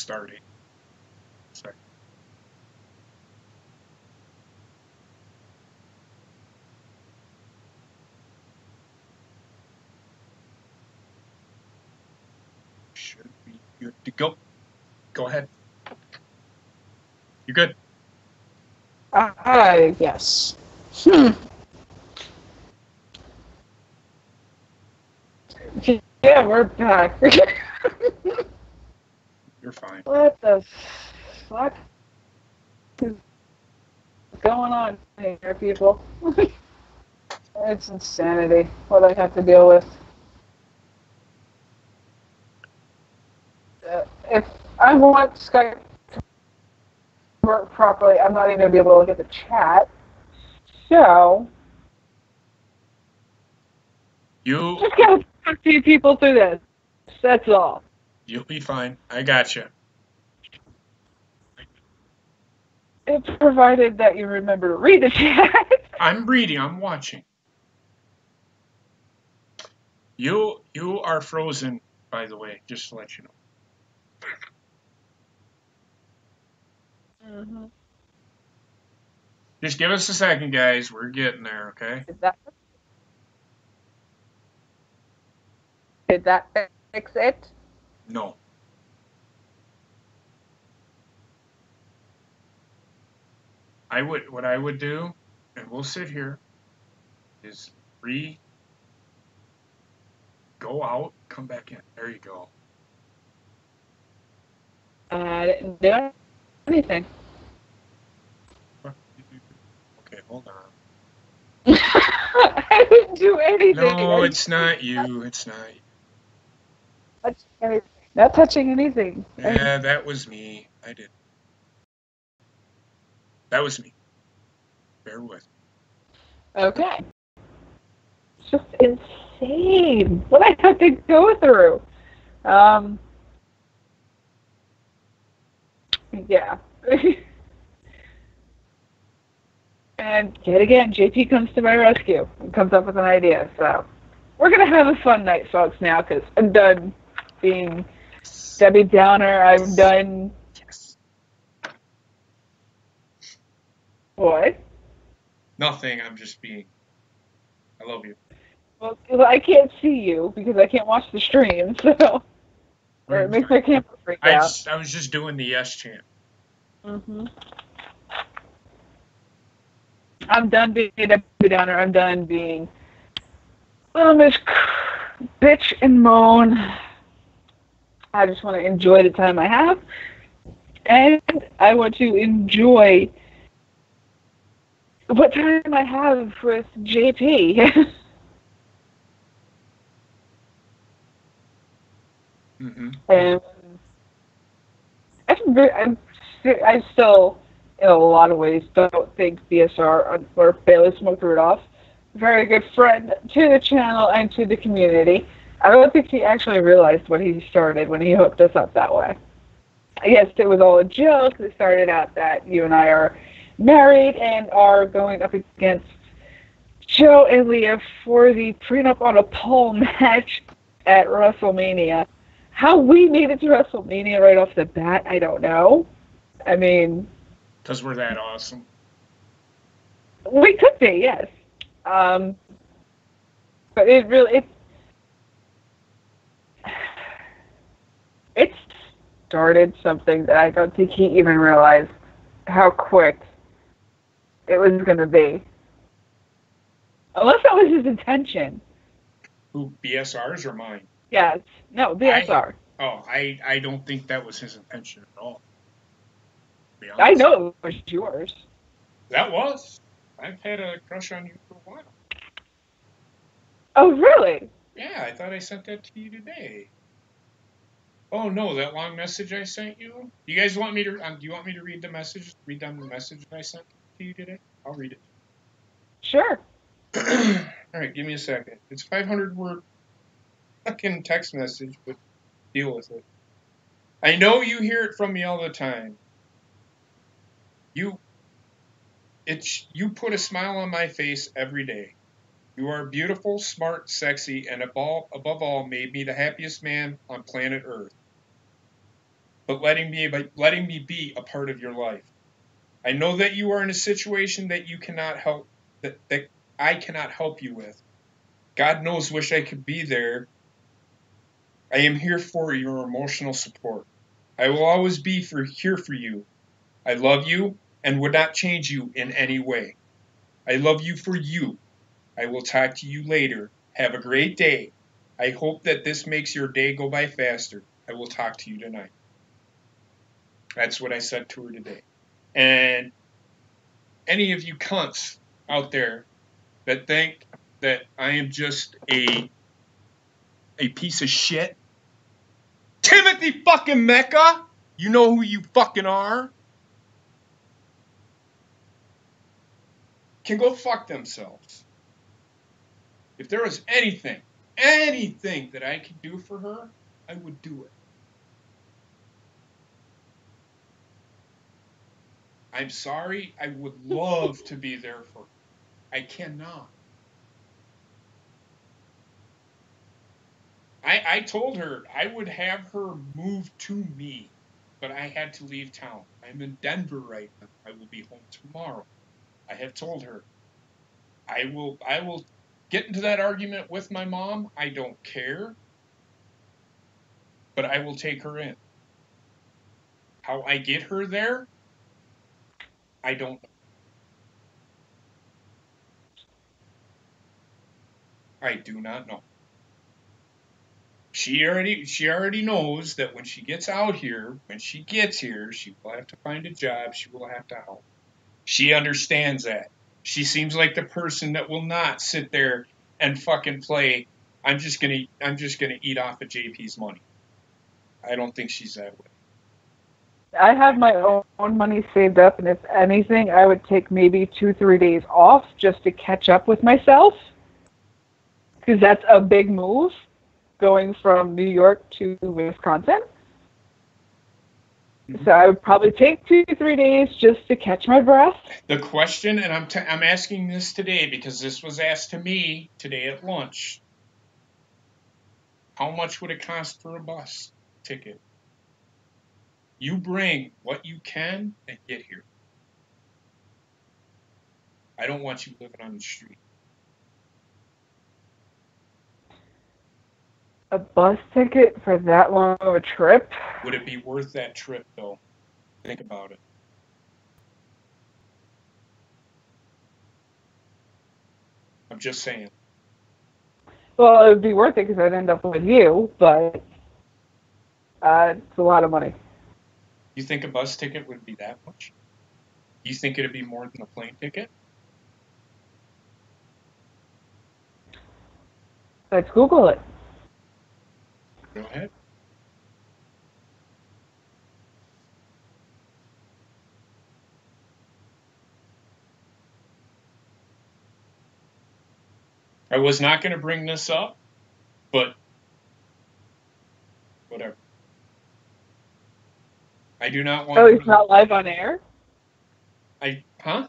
starting. Sorry. Should be good to go. Go ahead. You're good. Yes. Hmm. Yeah, we're back. You're fine. What the fuck is going on here, people? It's insanity what I have to deal with. If I want Skype to work properly, I'm not even going to be able to look at the chat. So, just gotta talk to you people through this. That's all. You'll be fine. I got you. It's provided that you remember to read the chat. I'm reading. I'm watching. You are frozen, by the way, just to let you know. Mm-hmm. Just give us a second, guys. We're getting there, okay? Did that fix it? No. What I would do, and we'll sit here, is go out, come back in. There you go. I didn't do anything. Okay, hold on. I didn't do anything. No, it's not you. It's not you. Not touching anything. Yeah, that was me. I did. That was me. Bear with me. Okay. It's just insane what I have to go through. Yeah. And yet again, JP comes to my rescue and comes up with an idea. So we're going to have a fun night, folks, now, because I'm done being Debbie Downer. I'm done. Yes. What? Nothing. I'm just being. I love you. Well, I can't see you because I can't watch the stream, so or it makes my camera freak out. I was just doing the yes chant. Mm-hmm. I'm done being a Debbie Downer. I'm done being little Miss Bitch and moan. I just want to enjoy the time I have, and I want to enjoy what time I have with JP. Mm-hmm. And I still, in a lot of ways, don't think BSR or Bailey Smoked Rudolph, very good friend to the channel and to the community. I don't think he actually realized what he started when he hooked us up that way. I guess it was all a joke. It started out that you and I are married and are going up against Joe and Leah for the prenup on a pole match at WrestleMania. How we made it to WrestleMania right off the bat, I don't know. I mean, because we're that awesome. We could be, yes. But it started something that I don't think he even realized how quick it was going to be. Unless that was his intention. Who, BSR's or mine? Yes. No, BSR. I don't think that was his intention at all. I know it was yours. That was. I've had a crush on you for a while. Oh, really? Yeah, I thought I sent that to you today. Oh no, that long message I sent you. You guys want me to? Do you want me to read the message? Read down the message that I sent to you today. I'll read it. Sure. All right, give me a second. It's 500-word fucking text message, but deal with it. I know you hear it from me all the time. You put a smile on my face every day. You are beautiful, smart, sexy, and above all, made me the happiest man on planet Earth. but letting me be a part of your life. I know that you are in a situation that you cannot help, that I cannot help you with. God knows, wish I could be there. I am here for your emotional support. I will always be here for you. I love you and would not change you in any way. I love you for you. I will talk to you later. Have a great day. I hope that this makes your day go by faster. I will talk to you tonight. That's what I said to her today. And any of you cunts out there that think that I am just a piece of shit, Timothy fucking Mecca, you know who you fucking are, can go fuck themselves. If there was anything that I could do for her, I would do it. I'm sorry, I would love to be there for her. I cannot. I told her I would have her move to me, but I had to leave town. I'm in Denver right now. I will be home tomorrow. I have told her I will get into that argument with my mom. I don't care, but I will take her in. How I get her there, I don't know. I do not know. She already knows that when she gets out here, when she gets here, she will have to find a job, she will have to help. She understands that. She seems like the person that will not sit there and fucking play, I'm just gonna eat off of JP's money. I don't think she's that way. I have my own money saved up, and if anything, I would take maybe 2-3 days off just to catch up with myself, because that's a big move, going from New York to Wisconsin. Mm-hmm. So I would probably take 2-3 days just to catch my breath. The question, and I'm asking this today because this was asked to me today at lunch. How much would it cost for a bus ticket? You bring what you can and get here. I don't want you living on the street. A bus ticket for that long of a trip? Would it be worth that trip, though? Think about it. I'm just saying. Well, it would be worth it because I'd end up with you, but it's a lot of money. You think a bus ticket would be that much? You think it'd be more than a plane ticket? Let's Google it. Go ahead. I was not going to bring this up, but whatever. I do not want Oh, her it's to. not live on air? Huh?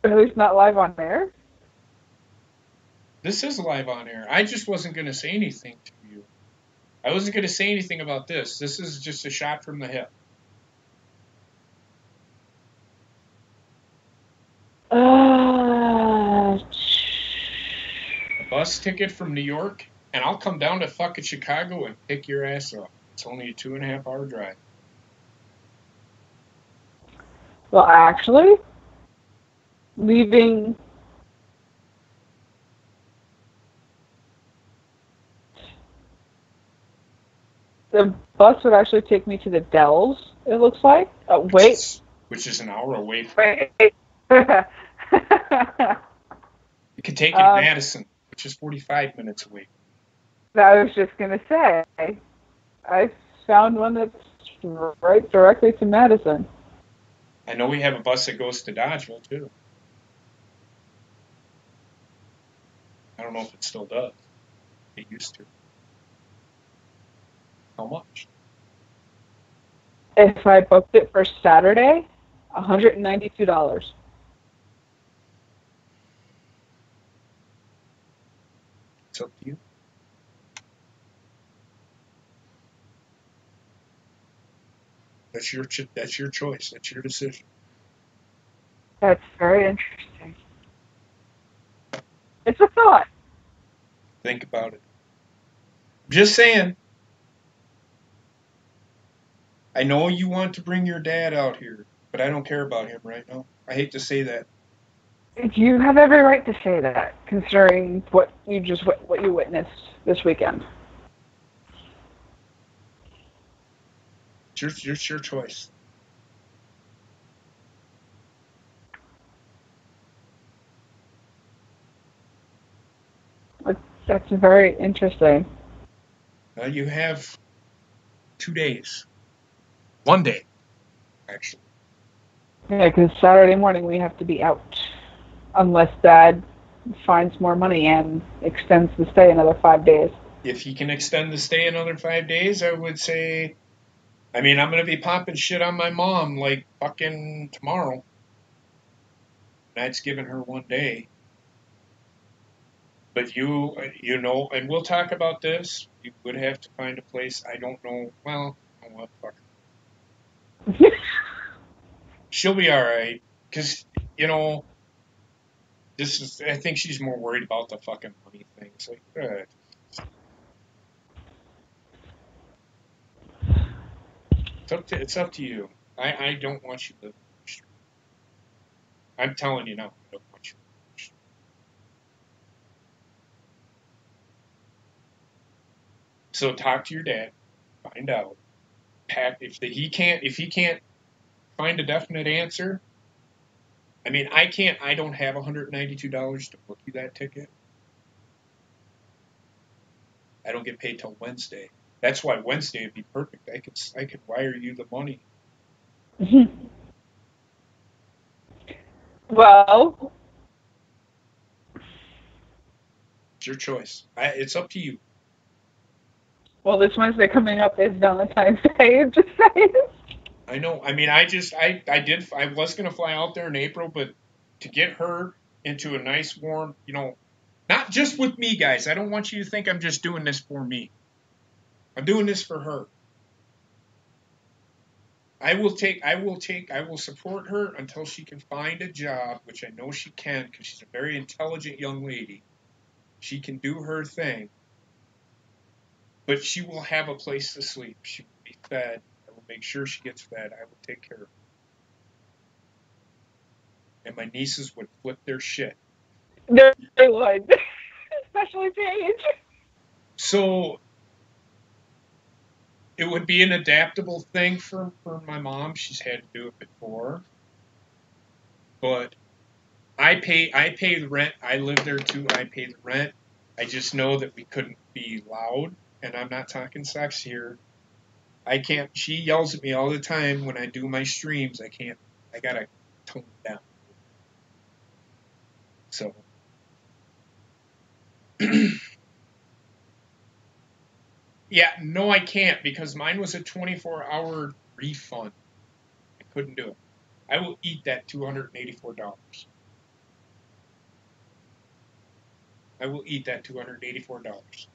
Oh, it's not live on air? This is live on air. I just wasn't going to say anything to you. I wasn't going to say anything about this. This is just a shot from the hip. Uh, A bus ticket from New York, and I'll come down to fucking Chicago and pick your ass up. It's only a 2.5 hour drive. well, actually, leaving the bus would actually take me to the Dells, it looks like. Wait. Which is an hour away from. Wait. You could take it to Madison, which is 45 minutes away. I was just going to say, I found one that's right directly to Madison. I know we have a bus that goes to Dodgeville, too. I don't know if it still does. It used to. How much? If I booked it for Saturday, $192. It's up to you. That's your choice. That's your decision. That's very interesting. It's a thought. Think about it. Just saying. I know you want to bring your dad out here, but I don't care about him right now. I hate to say that. You have every right to say that, considering what you witnessed this weekend. It's your choice. That's very interesting. You have 2 days. 1 day, actually. Yeah, because Saturday morning we have to be out, unless Dad finds more money and extends the stay another 5 days. If he can extend the stay another 5 days, I would say. I mean, I'm gonna be popping shit on my mom like fucking tomorrow. That's giving her 1 day. But you know, and we'll talk about this. You would have to find a place. I don't know. Well, you know what? Fuck. She'll be all right. Cause you know, this is. I think she's more worried about the fucking money thing. It's like, it's up to you. I don't want you living on the street. I'm telling you now. I don't want you living on the street. So talk to your dad. Find out. Pack if he can't find a definite answer. I mean, I don't have $192 to book you that ticket. I don't get paid till Wednesday. That's why Wednesday would be perfect. I could wire you the money. Well, It's your choice. It's up to you. well, this Wednesday coming up is Valentine's Day. Just saying. I know. I mean, I was gonna fly out there in April, but to get her into a nice warm, not just with me, guys. I don't want you to think I'm just doing this for me. I'm doing this for her. I will support her until she can find a job, which I know she can because she's a very intelligent young lady. She can do her thing, but she will have a place to sleep. She will be fed. I will make sure she gets fed. I will take care of her. And my nieces would flip their shit. They would, especially Paige. So it would be an adaptable thing for my mom. She's had to do it before. But I pay the rent. I live there too. I pay the rent. I just know that we couldn't be loud, and I'm not talking sex here. I can't. She yells at me all the time when I do my streams. I can't. I gotta tone it down a little bit. So, yeah, no, I can't because mine was a 24-hour refund. I couldn't do it. I will eat that $284. I will eat that $284.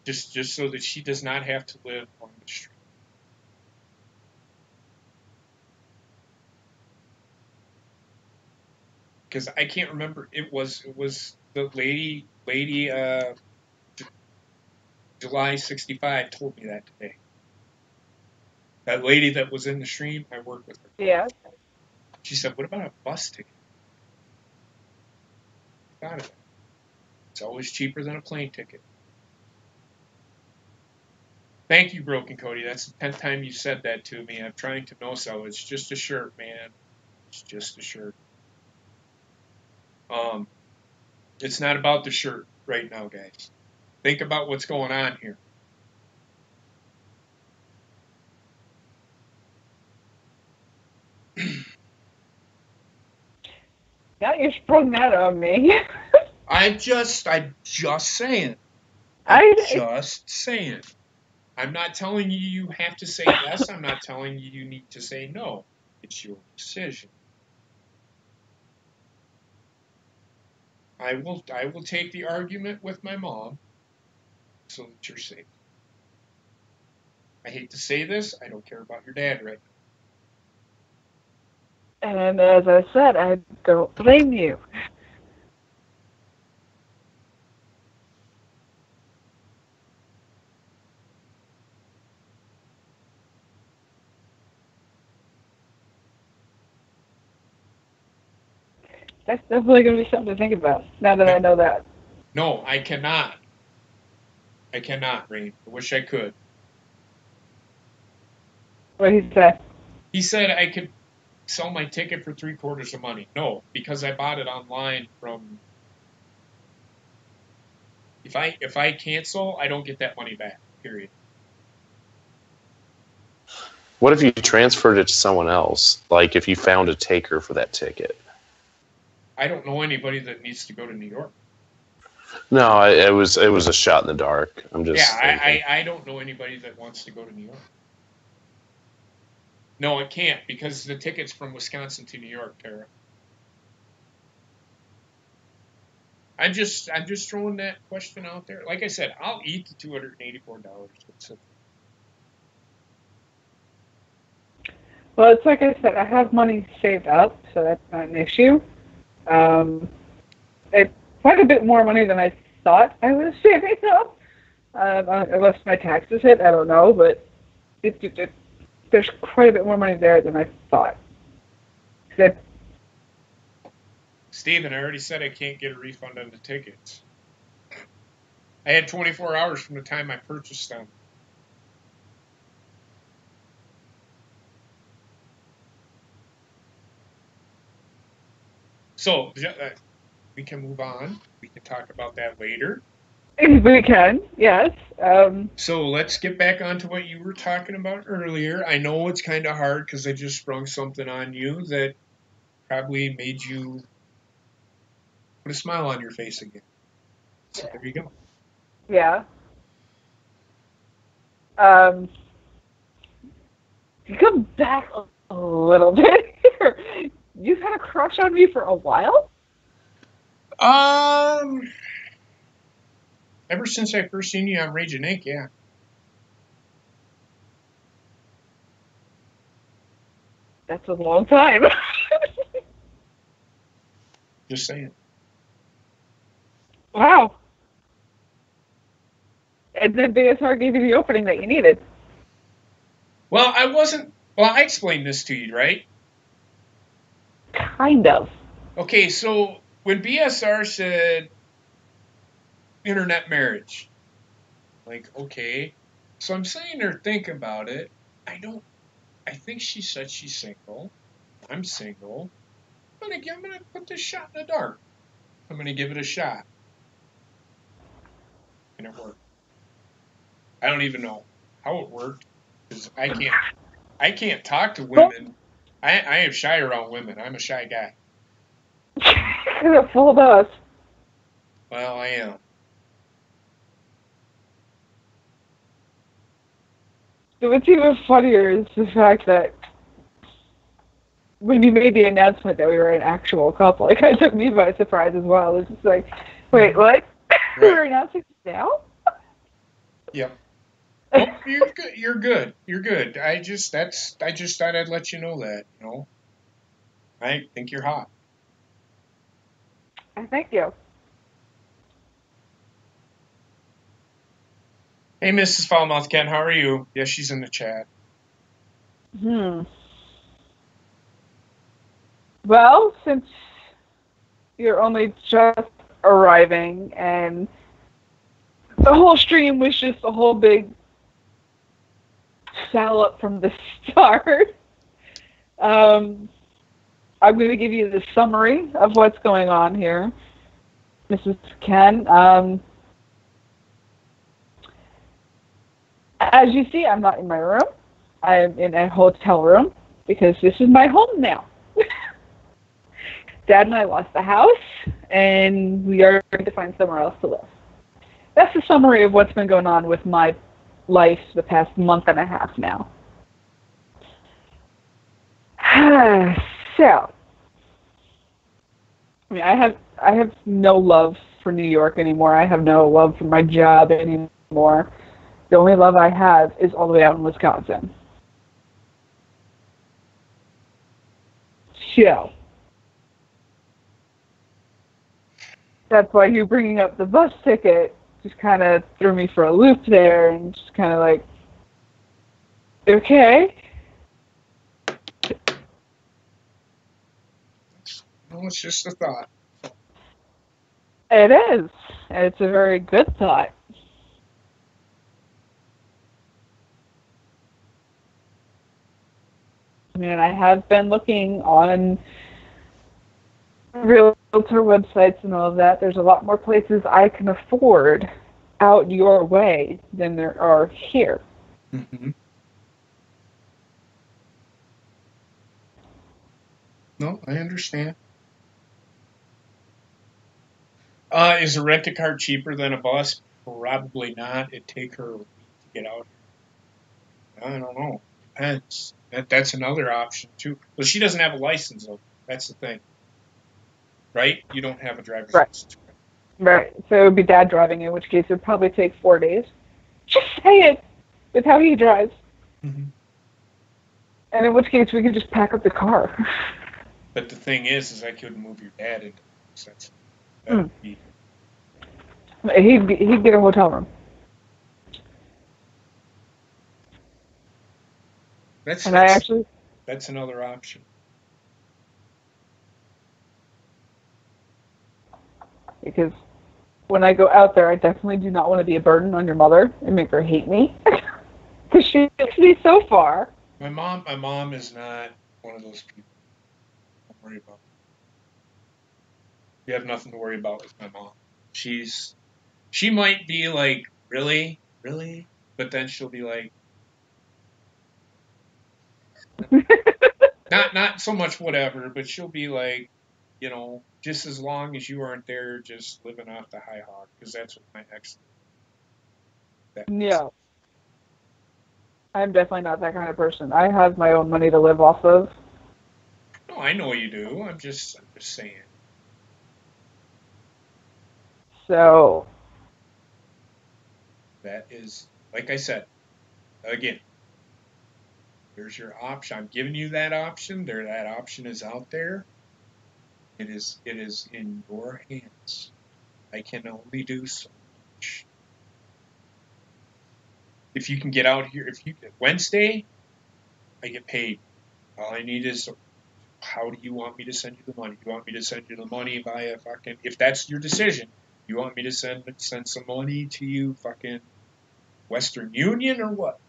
Just so that she does not have to live on the street. Because I can't remember. It was the lady July 65 told me that today. That lady that was in the stream, I worked with her. Yeah. She said, "What about a bus ticket?" I thought of that. It's always cheaper than a plane ticket. Thank you, Broken Cody. That's the 10th time you said that to me. I'm trying to know so. It's just a shirt, man. It's just a shirt. Um, it's not about the shirt right now, guys. Think about what's going on here. Now you sprung that on me. I'm just saying. I'm I just saying. I'm not telling you you have to say yes. I'm not telling you you need to say no. It's your decision. I will take the argument with my mom so that you're safe. I hate to say this, I don't care about your dad right And as I said, I don't blame you. That's definitely going to be something to think about, now that now. I know that. No, I cannot. I cannot, Rain. I wish I could. What he said. He said I could sell my ticket for 3/4 of money. No, because I bought it online from. If I cancel, I don't get that money back. Period. What if you transferred it to someone else? Like if you found a taker for that ticket? I don't know anybody that needs to go to New York. No, it was a shot in the dark. I'm just Yeah, I don't know anybody that wants to go to New York. No, it can't because the ticket's from Wisconsin to New York, Tara. I'm just throwing that question out there. Like I said, I'll eat the $284. Well, it's like I said, I have money saved up, so that's not an issue. It's quite a bit more money than I thought I was saving up. Unless my taxes hit, I don't know, but there's quite a bit more money there than I thought. That Steven, I already said I can't get a refund on the tickets. I had 24 hours from the time I purchased them. So we can move on. We can talk about that later. we can, yes. So let's get back onto what you were talking about earlier. I know it's kind of hard because I just sprung something on you that probably made you put a smile on your face again. So there you go. Yeah. You come back a little bit here. You've had a crush on me for a while? Ever since I first seen you on Raging Inc., yeah. That's a long time. Just saying. Wow. And then BSR gave you the opening that you needed. Well, I explained this to you, right? Kind of. Okay, so when BSR said internet marriage, like, okay. So I'm saying to her, think about it. I think she said she's single. I'm single. I'm gonna put this shot in the dark. I'm gonna give it a shot. And it worked. I don't even know how it worked because I can't talk to women. I am shy around women. I'm a shy guy. You're full of us. Well, I am. What's even funnier is the fact that when you made the announcement that we were an actual couple, it kind of took me by surprise as well. It's just like, wait, what? Right. We're announcing this now? Yep. Oh, you're good. You're good. You're good. I just thought I'd let you know that. You know, I think you're hot. Thank you. Hey, Mrs. Foulmouth Ken, how are you? Yes, she's in the chat. Well, since you're only just arriving and the whole stream was just a whole big sell up from the start, I'm going to give you the summary of what's going on here, Mrs. Ken. As you see, I'm not in my room. I'm in a hotel room because this is my home now. Dad and I lost the house, and we are going to find somewhere else to live. That's the summary of what's been going on with my life the past month and a half now. So, I mean, I have no love for New York anymore. I have no love for my job anymore. The only love I have is all the way out in Wisconsin. So that's why you bringing up the bus ticket just kind of threw me for a loop there, and just kind of like, okay. Well, it's just a thought. It is. It's a very good thought. I mean, I have been looking on realtor websites and all of that. There's a lot more places I can afford out your way than there are here. Mm-hmm. No, I understand. Is a rent-a-car cheaper than a bus? Probably not. It'd take her a week to get out here. I don't know. Depends. That's another option too. Well, she doesn't have a license though. That's the thing, right? You don't have a driver's Right. license. Right. So it would be Dad driving, in which case it would probably take 4 days. Just say it with how he drives. Mm-hmm. And in which case we could just pack up the car. But the thing is I couldn't move your dad into the house. That would be. He'd get a hotel room. That's another option. Because when I go out there, I definitely do not want to be a burden on your mother and make her hate me. Because she hates me so far. My mom is not one of those people. Don't worry about it. You have nothing to worry about with my mom. She might be like, really, really, but then she'll be like, not so much whatever, but she'll be like, just as long as you aren't there, just living off the high hog, because that's what my ex did. No, I'm definitely not that kind of person. I have my own money to live off of. No, I know you do. I'm just saying. So, That is, like I said, again, there's your option. I'm giving you that option. That option is out there. It is in your hands. I can only do so much. If you can get out here, if you Wednesday, I get paid. All I need is how do you want me to send you the money? You want me to send you the money via fucking, if that's your decision, you want me to send some money to you fucking Western Union or what?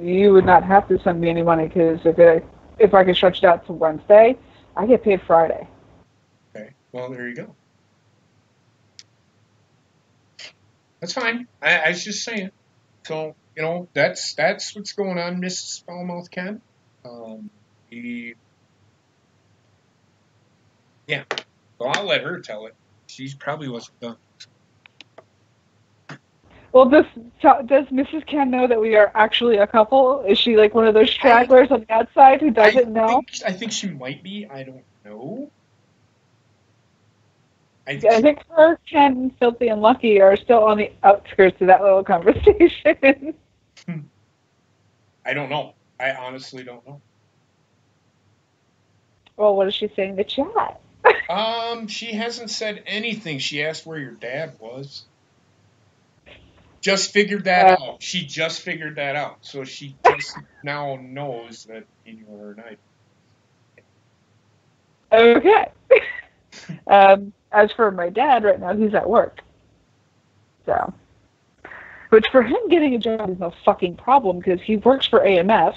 you would not have to send me any money because if I could stretch it out to Wednesday, I get paid Friday. Okay. Well, there you go. That's fine. I was just saying. So, that's what's going on, Mrs. Foulmouth Ken. We Yeah. Well, I'll let her tell it. She probably wasn't done. Well, does Mrs. Ken know that we are actually a couple? Is she like one of those I stragglers on the outside who I doesn't know? think she might be. I don't know. I think I she. think her, Ken, and Filthy and Lucky are still on the outskirts of that little conversation. I don't know. I honestly don't know. Well, what does she say in the chat? She hasn't said anything. She asked where your dad was. Just figured that out. She just figured that out. So she just now knows that you are an Okay. As for my dad, right now he's at work. So, which for him getting a job is no fucking problem because he works for AMF,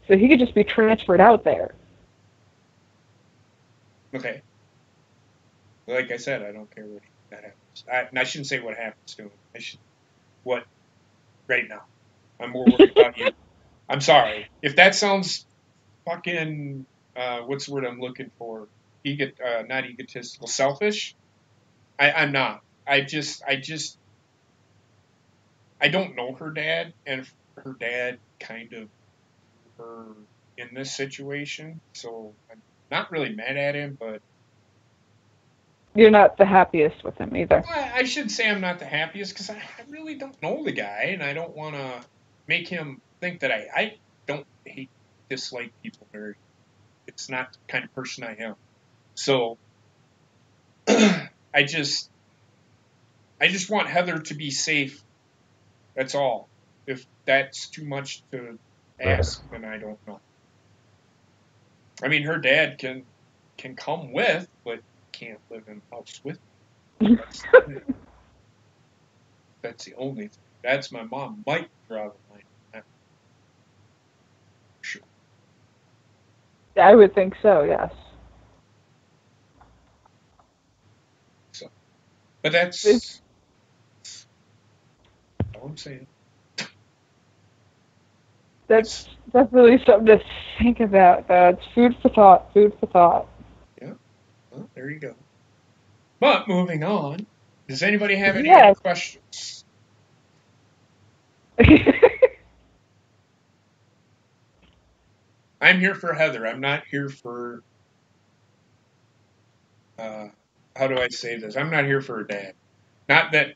so he could just be transferred out there. Okay. Like I said, I don't care what that happens. I shouldn't say what happens to him. What right now. I'm more worried about you. I'm sorry. If that sounds fucking, what's the word I'm looking for? Not egotistical, selfish. I'm not. I don't know her dad, and her dad kind of threw her in this situation. So I'm not really mad at him, but You're not the happiest with him either. I should say I'm not the happiest because I really don't know the guy, and I don't want to make him think that I don't dislike people very. It's not the kind of person I am. So I just want Heather to be safe. That's all. If that's too much to ask, then I don't know. I mean, her dad can come with, but can't live in the house with me. That's the only thing. That's my mom might draw the line on that. Sure. I would think so, yes. So, but that's all I'm saying. That's really something to think about. It's food for thought. Food for thought. Yeah. Well, there you go. But moving on, does anybody have any other questions? I'm here for Heather. I'm not here for. How do I say this? I'm not here for her dad. Not that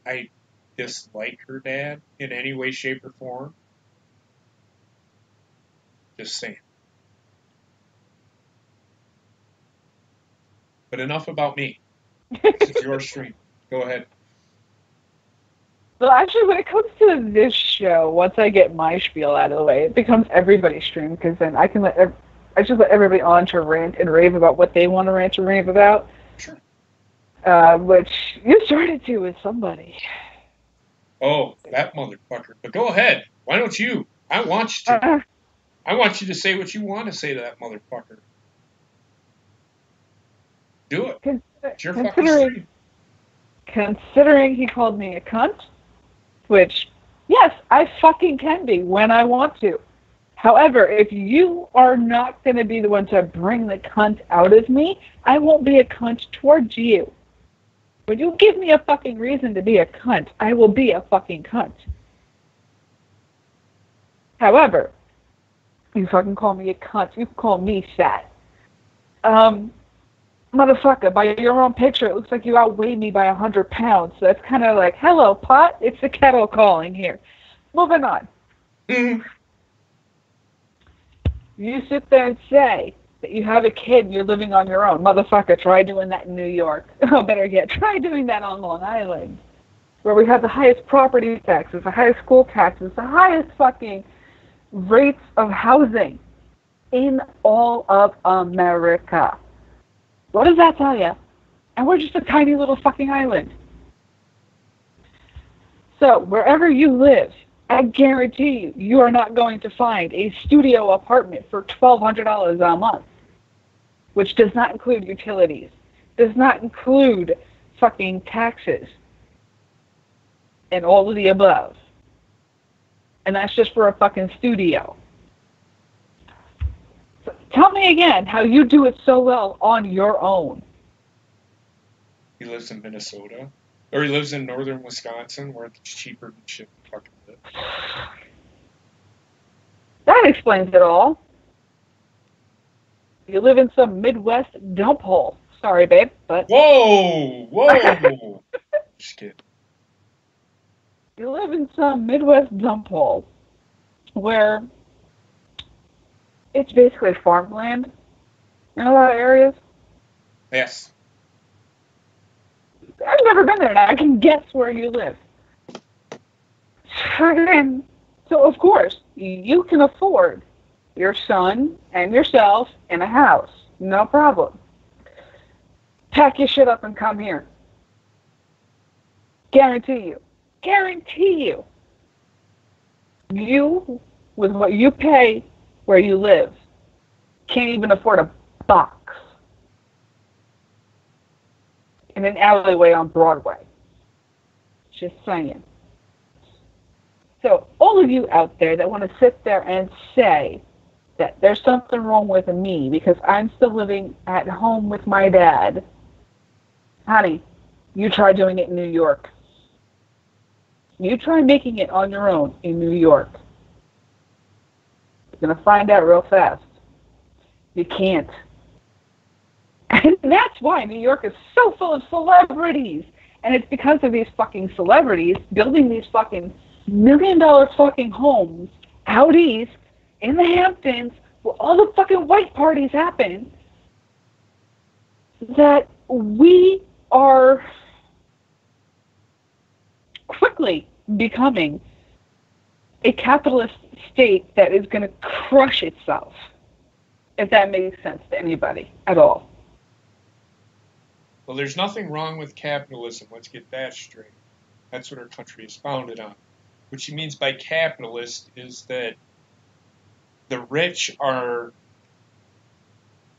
I dislike her dad in any way, shape, or form. Just saying. But enough about me. This is your stream. Go ahead. Well, actually, when it comes to this show, once I get my spiel out of the way, it becomes everybody's stream because then I can I just let everybody on to rant and rave about what they want to rant and rave about. Sure. Which you started to with somebody. Oh, that motherfucker. But go ahead. Why don't you? I want you to. I want you to say what you want to say to that motherfucker. Do it. It's your fucking stream. Considering he called me a cunt, which, yes, I fucking can be when I want to. However, if you are not going to be the one to bring the cunt out of me, I won't be a cunt towards you. When you give me a fucking reason to be a cunt, I will be a fucking cunt. However, you fucking call me a cunt, you call me fat. Motherfucker, by your own picture, it looks like you outweigh me by 100 pounds. So that's kind of like, hello, pot, it's the kettle calling here. Moving on. Mm-hmm. You sit there and say that you have a kid and you're living on your own. Motherfucker, try doing that in New York. Oh, better yet, try doing that on Long Island, where we have the highest property taxes, the highest school taxes, the highest fucking rates of housing in all of America. What does that tell you? And we're just a tiny little fucking island. So, wherever you live, I guarantee you, you are not going to find a studio apartment for $1,200 a month, which does not include utilities, does not include fucking taxes, and all of the above. And that's just for a fucking studio. So tell me again how you do it so well on your own. He lives in Minnesota. Or he lives in northern Wisconsin, where it's cheaper than shit to fucking live. That explains it all. You live in some Midwest dump hole. Sorry, babe, but... Whoa! Just kidding. You live in some Midwest dump hole where it's basically farmland in a lot of areas. Yes. I've never been there, and I can guess where you live. So, of course, you can afford your son and yourself in a house. No problem. Pack your shit up and come here. Guarantee you. Guarantee you. You, with what you pay where you live, can't even afford a box in an alleyway on Broadway. Just saying. So all of you out there that want to sit there and say that there's something wrong with me because I'm still living at home with my dad, honey, you try doing it in New York. You try making it on your own in New York. You're going to find out real fast. You can't. And that's why New York is so full of celebrities. And it's because of these fucking celebrities building these fucking $1 million fucking homes, Audis, in the Hamptons, where all the fucking white parties happen, that we are quickly becoming a capitalist state that is going to crush itself, if that makes sense to anybody at all. Well, there's nothing wrong with capitalism. Let's get that straight. That's what our country is founded on. What she means by capitalist is that the rich are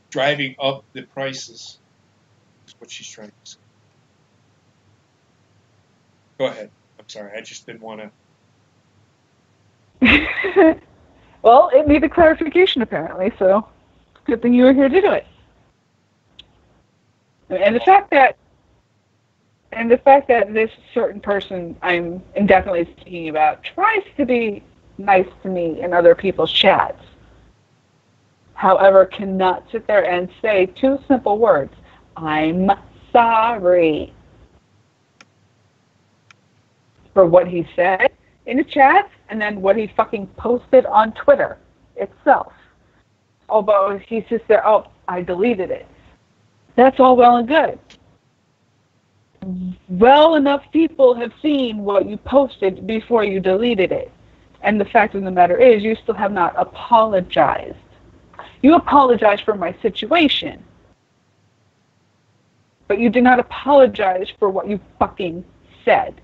driving up the prices. Is what she's trying to say. Go ahead. I'm sorry. I just didn't want to. Well, it needed clarification apparently, so good thing you were here to do it. And the fact that this certain person I'm indefinitely speaking about tries to be nice to me in other people's chats, however, cannot sit there and say two simple words, I'm sorry, for what he said in the chat and then what he fucking posted on Twitter itself. Although he just said, oh, I deleted it. That's all well and good. Well enough people have seen what you posted before you deleted it. And the fact of the matter is, you still have not apologized. You apologized for my situation. But you did not apologize for what you fucking said.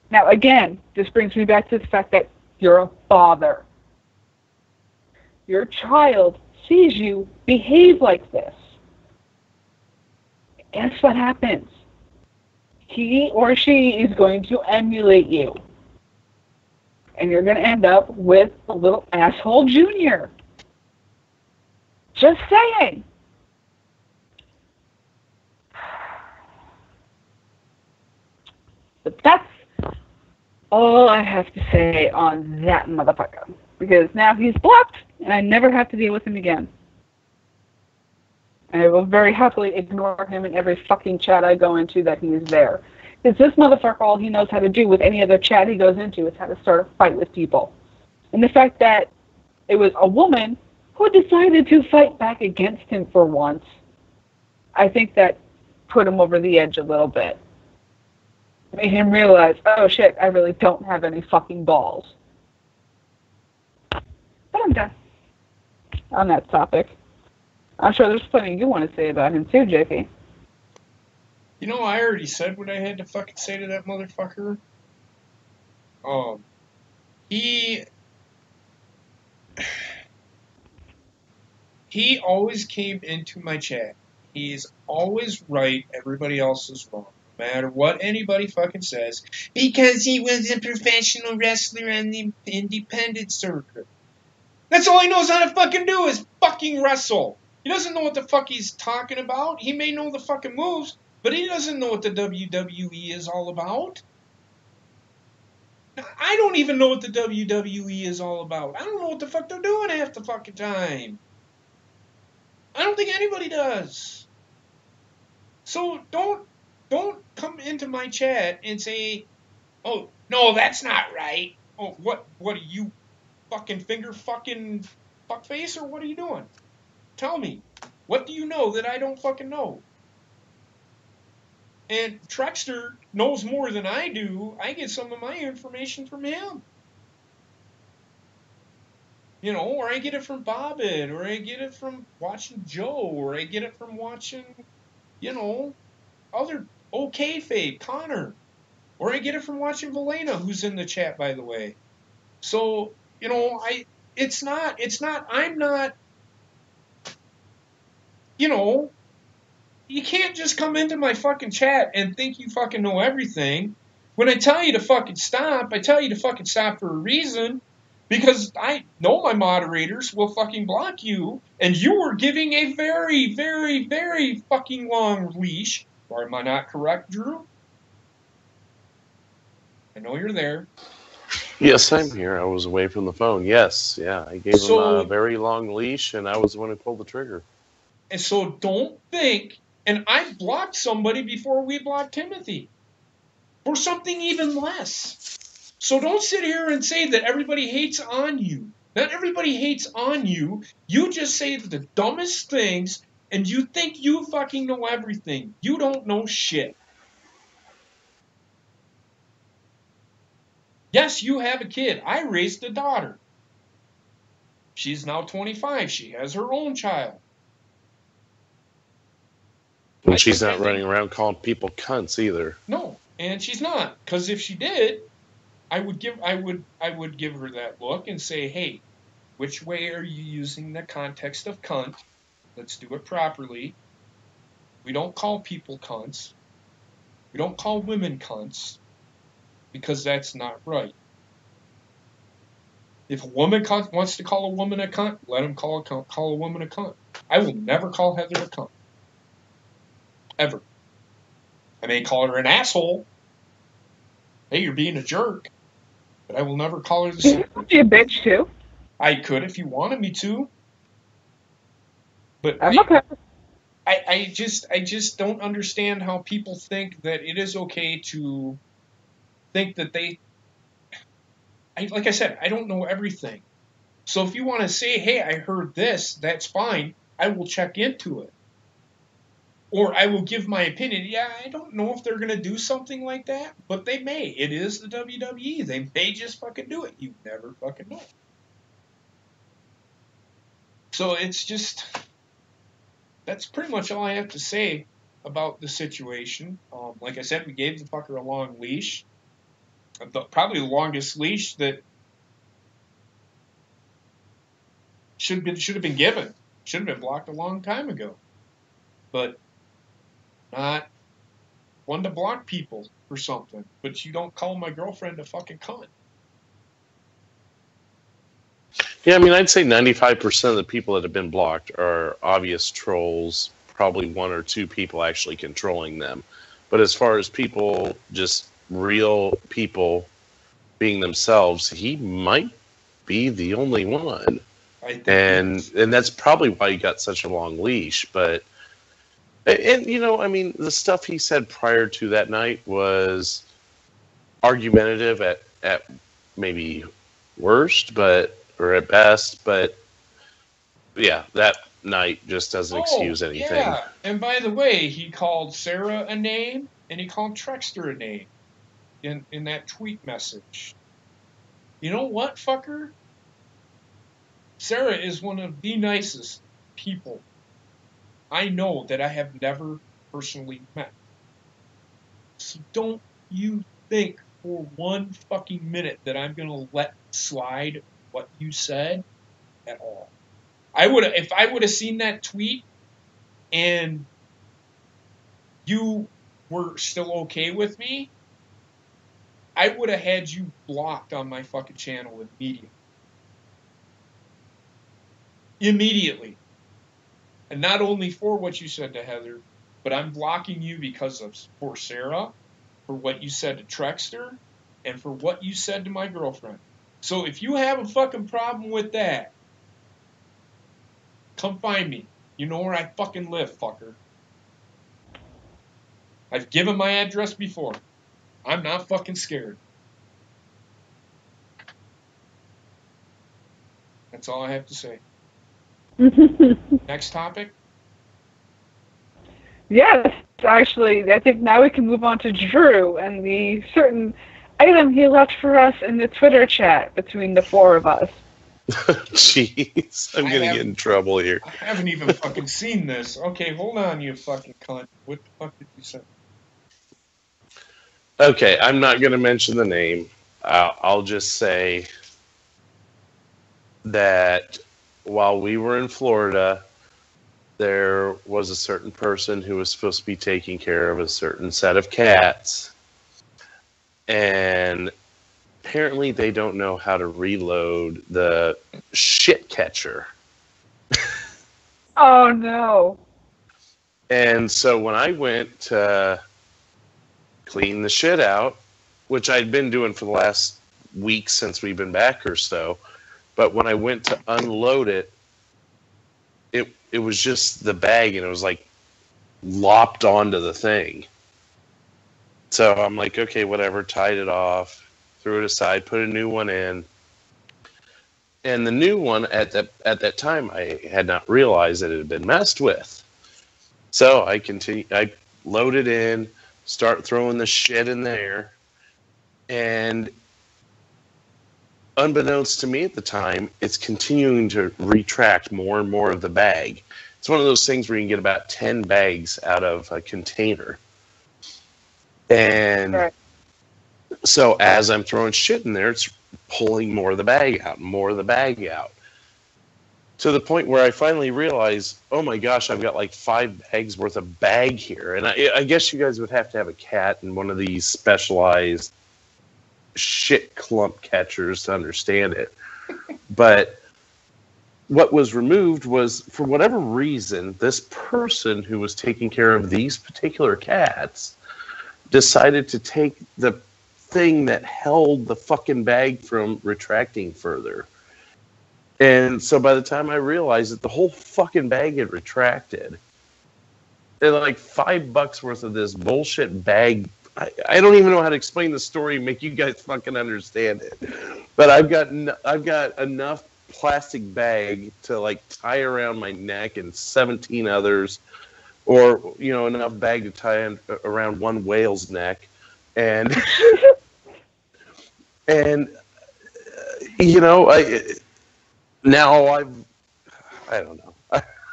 Now, again, this brings me back to the fact that you're a father. Your child sees you behave like this. Guess what happens? He or she is going to emulate you. And you're going to end up with a little asshole junior. Just saying. But that's all I have to say on that motherfucker. Because now he's blocked, and I never have to deal with him again. And I will very happily ignore him in every fucking chat I go into that he is there. Because this motherfucker, all he knows how to do with any other chat he goes into is how to start a fight with people. And the fact that it was a woman who decided to fight back against him for once, I think that put him over the edge a little bit. Made him realize, oh shit, I really don't have any fucking balls. But I'm done on that topic. I'm sure there's plenty you want to say about him too, JP. You know, I already said what I had to fucking say to that motherfucker. He always came into my chat. He's always right. Everybody else is wrong. No matter what anybody fucking says. Because he was a professional wrestler on the independent circuit. That's all he knows how to fucking do is fucking wrestle. He doesn't know what the fuck he's talking about. He may know the fucking moves, but he doesn't know what the WWE is all about. I don't even know what the WWE is all about. I don't know what the fuck they're doing half the fucking time. I don't think anybody does. So don't come into my chat and say, oh, no, that's not right. Oh, what are you, fucking finger fucking fuckface, or what are you doing? Tell me. What do you know that I don't fucking know? And Trexter knows more than I do. I get some of my information from him. You know, or I get it from Bobbit, or I get it from watching Joe, or I get it from watching, you know, other Fabe, Connor. Or I get it from watching Valena, who's in the chat, by the way. So, you know, I'm not, you know, you can't just come into my fucking chat and think you fucking know everything. When I tell you to fucking stop, I tell you to fucking stop for a reason. Because I know my moderators will fucking block you, and you were giving a very, very, very fucking long leash. Or am I not correct, Drew? I know you're there. Yes, I'm here. I was away from the phone. Yes, yeah. I gave him a very long leash, and I was the one who pulled the trigger. And so don't think, and I blocked somebody before we blocked Timothy for something even less. So don't sit here and say that everybody hates on you. Not everybody hates on you. You just say the dumbest things and you think you fucking know everything. You don't know shit. Yes, you have a kid. I raised a daughter. She's now 25. She has her own child. And she's not running around calling people cunts either. No, and she's not. Because if she did, I would give her that look and say, hey, which way are you using the context of cunt? Let's do it properly. We don't call people cunts. We don't call women cunts because that's not right. If a woman wants to call a woman a cunt, let him call a woman a cunt. I will never call Heather a cunt. Ever. I may call her an asshole. Hey, you're being a jerk. But I will never call her the same. You could be a bitch too. I could if you wanted me to. But I'm okay. I just don't understand how people think that it is okay to think that like I said, I don't know everything. So if you want to say, hey, I heard this, that's fine. I will check into it. Or I will give my opinion. Yeah, I don't know if they're going to do something like that, but they may. It is the WWE. They may just fucking do it. You never fucking know. So it's just, that's pretty much all I have to say about the situation. Like I said, we gave the fucker a long leash. Probably the longest leash that should have been given. Should have been blocked a long time ago. But not one to block people for something. But you don't call my girlfriend a fucking cunt. Yeah, I mean, I'd say 95% of the people that have been blocked are obvious trolls, probably one or two people actually controlling them. But as far as people, just real people being themselves, he might be the only one. And that's probably why he got such a long leash. But, and you know, I mean, the stuff he said prior to that night was argumentative at maybe worst, or at best, but yeah, that night just doesn't excuse anything. Yeah, and by the way, he called Sarah a name, and he called Trexter a name in that tweet message. You know what, fucker? Sarah is one of the nicest people I know that I have never personally met. So don't you think for one fucking minute that I'm going to let slide what you said at all. If I would have seen that tweet and you were still okay with me, I would have had you blocked on my fucking channel immediately. And not only for what you said to Heather, but I'm blocking you because of for Sarah, for what you said to Trexter, and for what you said to my girlfriend. So if you have a fucking problem with that, come find me. You know where I fucking live, fucker. I've given my address before. I'm not fucking scared. That's all I have to say. Next topic? Yes, actually, I think now we can move on to Drew and the certain item he left for us in the Twitter chat between the four of us. Jeez, I'm going to get in trouble here. I haven't even fucking seen this. Okay, hold on, you fucking cunt. What the fuck did you say? Okay, I'm not going to mention the name. I'll just say that while we were in Florida, there was a certain person who was supposed to be taking care of a certain set of cats. And apparently they don't know how to reload the shit catcher. Oh, no. And so when I went to clean the shit out, which I'd been doing for the last week since we've been back or so, but when I went to unload it, it was just the bag, and it was like lopped onto the thing. So I'm like, okay, whatever, tied it off, threw it aside, put a new one in. And the new one at that time, I had not realized that it had been messed with. So I load it in, start throwing the shit in there, and unbeknownst to me at the time, it's continuing to retract more and more of the bag. It's one of those things where you can get about 10 bags out of a container. And Right. so as I'm throwing shit in there, it's pulling more of the bag out, to the point where I finally realized, oh my gosh, I've got like 5 bags worth of bag here. And I guess you guys would have to have a cat in one of these specialized shit clump catchers to understand it. But what was removed was, for whatever reason, this person who was taking care of these particular cats decided to take the thing that held the fucking bag from retracting further. And so by the time I realized that the whole fucking bag had retracted, and like $5 worth of this bullshit bag, I don't even know how to explain the story and make you guys fucking understand it. But I've got enough plastic bag to like tie around my neck and 17 others, or enough bag to tie around one whale's neck, and and I don't know.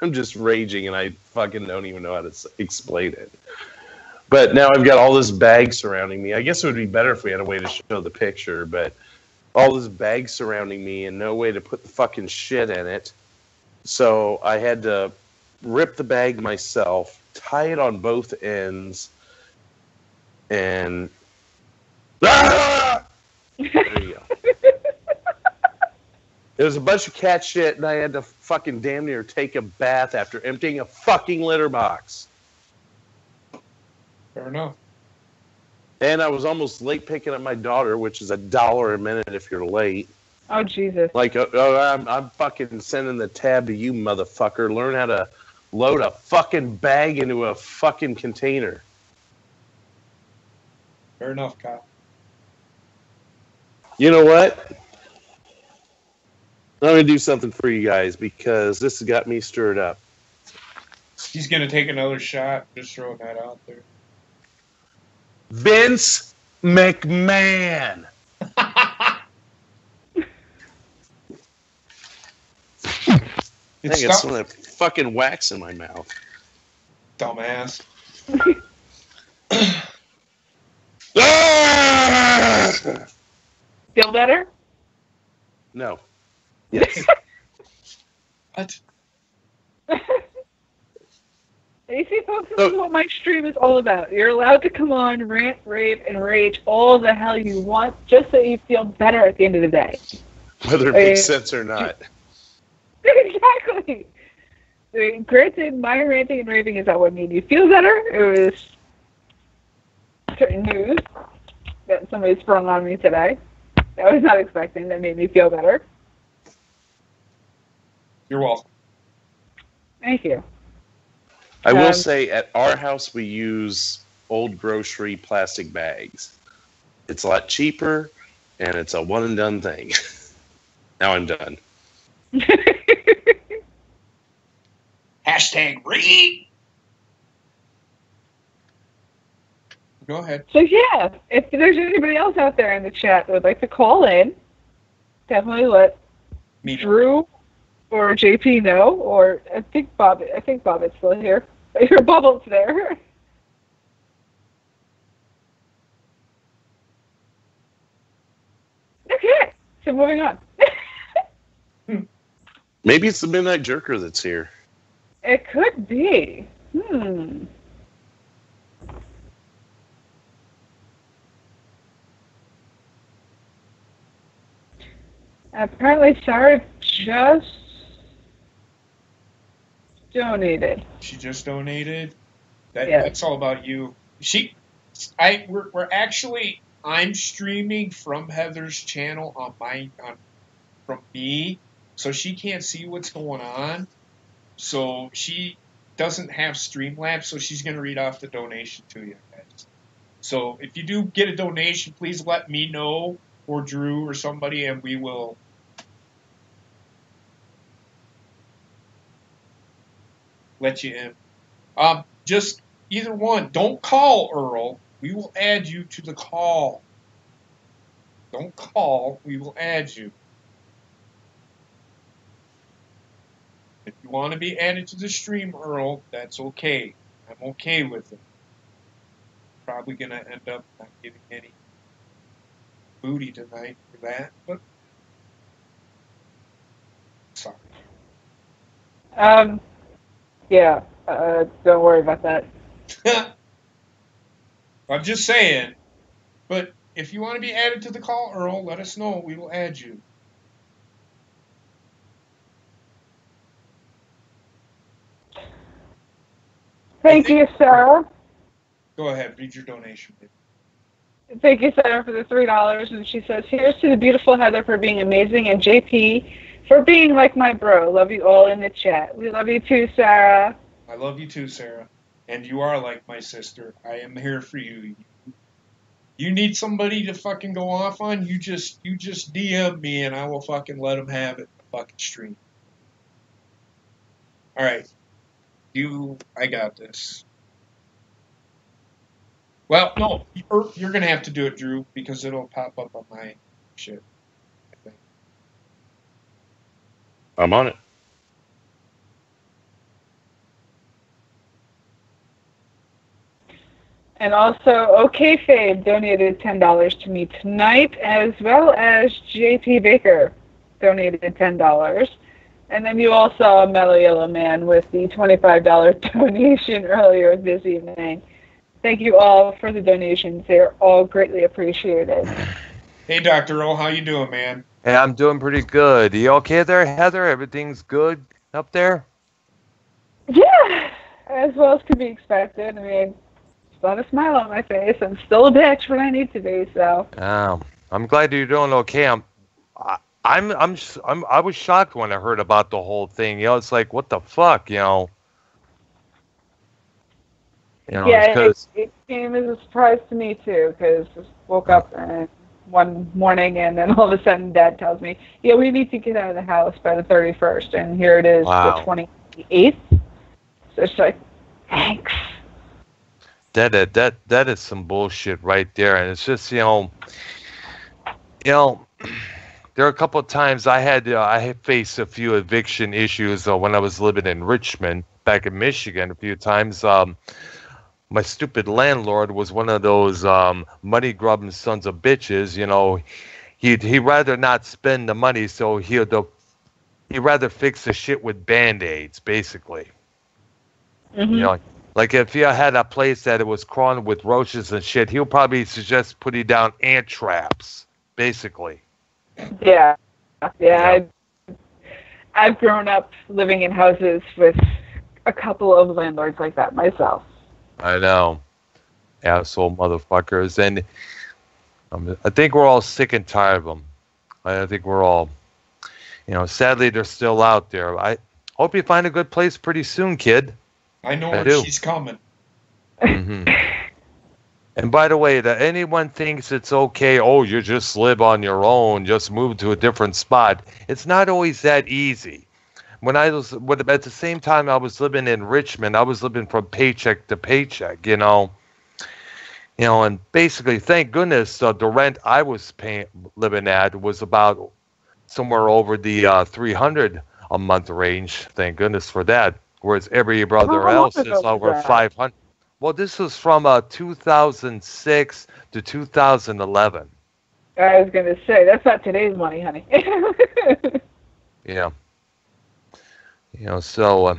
I'm just raging, and I fucking don't even know how to explain it. But now I've got all this bag surrounding me. I guess it would be better if we had a way to show the picture, but all this bag surrounding me and no way to put the fucking shit in it. So I had to rip the bag myself, tie it on both ends, and... Ah! There you go. It was a bunch of cat shit, and I had to fucking damn near take a bath after emptying a fucking litter box. Fair enough. And I was almost late picking up my daughter, which is $1 a minute if you're late. Oh, Jesus. Like, I'm fucking sending the tab to you, motherfucker. Learn how to load a fucking bag into a fucking container. Fair enough, Kyle. You know what? I'm going to do something for you guys, because this has got me stirred up. He's going to take another shot. Just throwing that out there. Vince McMahon. I got some of that fucking wax in my mouth. Dumbass. Feel better? No. Yes. What? You see, folks, this is what my stream is all about. You're allowed to come on, rant, rave, and rage all the hell you want, just so you feel better at the end of the day. Whether it makes sense or not. Exactly. Granted, my ranting and raving is not what made you feel better. It was certain news that somebody sprung on me today that I was not expecting that made me feel better. You're welcome. Thank you. I will say, at our house, we use old grocery plastic bags. It's a lot cheaper, and it's a one-and-done thing. Now I'm done. Hashtag read. Go ahead. So yeah, if there's anybody else out there in the chat that would like to call in, definitely let Me Drew or JP know, or I think Bobbitt's still here. I hear Bubbles there. Okay, so moving on. Maybe it's the Midnight Jerker that's here. It could be. Apparently, Sarah just donated. She just donated. Yes. That's all about you. I'm streaming from Heather's channel from me, so she can't see what's going on. So she doesn't have Streamlabs, so she's going to read off the donation to you guys. So if you do get a donation, please let me know, or Drew or somebody, and we will let you in. Just either one. Don't call Earl. We will add you to the call. Don't call. We will add you. If you want to be added to the stream, Earl, that's okay. I'm okay with it. Probably going to end up not getting any booty tonight for that, but sorry. Yeah, don't worry about that. I'm just saying. But if you want to be added to the call, Earl, let us know. We will add you. Thank you, Sarah. Go ahead, read your donation. Thank you, Sarah, for the $3. And she says, here's to the beautiful Heather for being amazing and JP for being like my bro. Love you all in the chat. We love you too, Sarah. I love you too, Sarah. And you are like my sister. I am here for you. You need somebody to fucking go off on, you just DM me and I will fucking let them have it in the fucking stream. Alright. I got this. Well, no, you're going to have to do it, Drew, because it'll pop up on my shit, I think. I'm on it. And also, OK Fade donated $10 to me tonight, as well as JP Baker donated $10. And then you all saw Mellow Yellow Man with the $25 donation earlier this evening. Thank you all for the donations. They are all greatly appreciated. Hey, Dr. O, how you doing, man? Hey, I'm doing pretty good. You okay there, Heather? Everything's good up there? Yeah, as well as could be expected. I mean, not a smile on my face. I'm still a bitch when I need to be. So. I'm glad you're doing okay. I was shocked when I heard about the whole thing. You know, it's like, what the fuck, you know? Yeah, it came as a surprise to me too, because I woke up one morning and then all of a sudden Dad tells me, "Yeah, we need to get out of the house by the 31st," and here it is, the 28th. So it's like, thanks. That is some bullshit right there, and it's just you know, there are a couple of times I had faced a few eviction issues when I was living in Richmond, back in Michigan, a few times. My stupid landlord was one of those money grubbing sons of bitches. You know, he'd rather not spend the money, so he'd rather fix the shit with Band-Aids, basically. Mm-hmm. You know, like if you had a place that it was crawling with roaches and shit, he'll probably suggest putting down ant traps, basically. Yeah. I've grown up living in houses with a couple of landlords like that myself. I know. Asshole motherfuckers. And I think we're all sick and tired of them. I think we're all, sadly they're still out there. I hope you find a good place pretty soon, kid. I know where she's coming. Mm-hmm. And by the way, that anyone thinks it's okay, you just live on your own, just move to a different spot. It's not always that easy. At the same time I was living in Richmond, I was living from paycheck to paycheck, and basically, thank goodness, the rent I was living at was about somewhere over the $300 a month range. Thank goodness for that. Whereas every brother else is over $500. Well, this was from 2006 to 2011. I was going to say, that's not today's money, honey. Yeah. So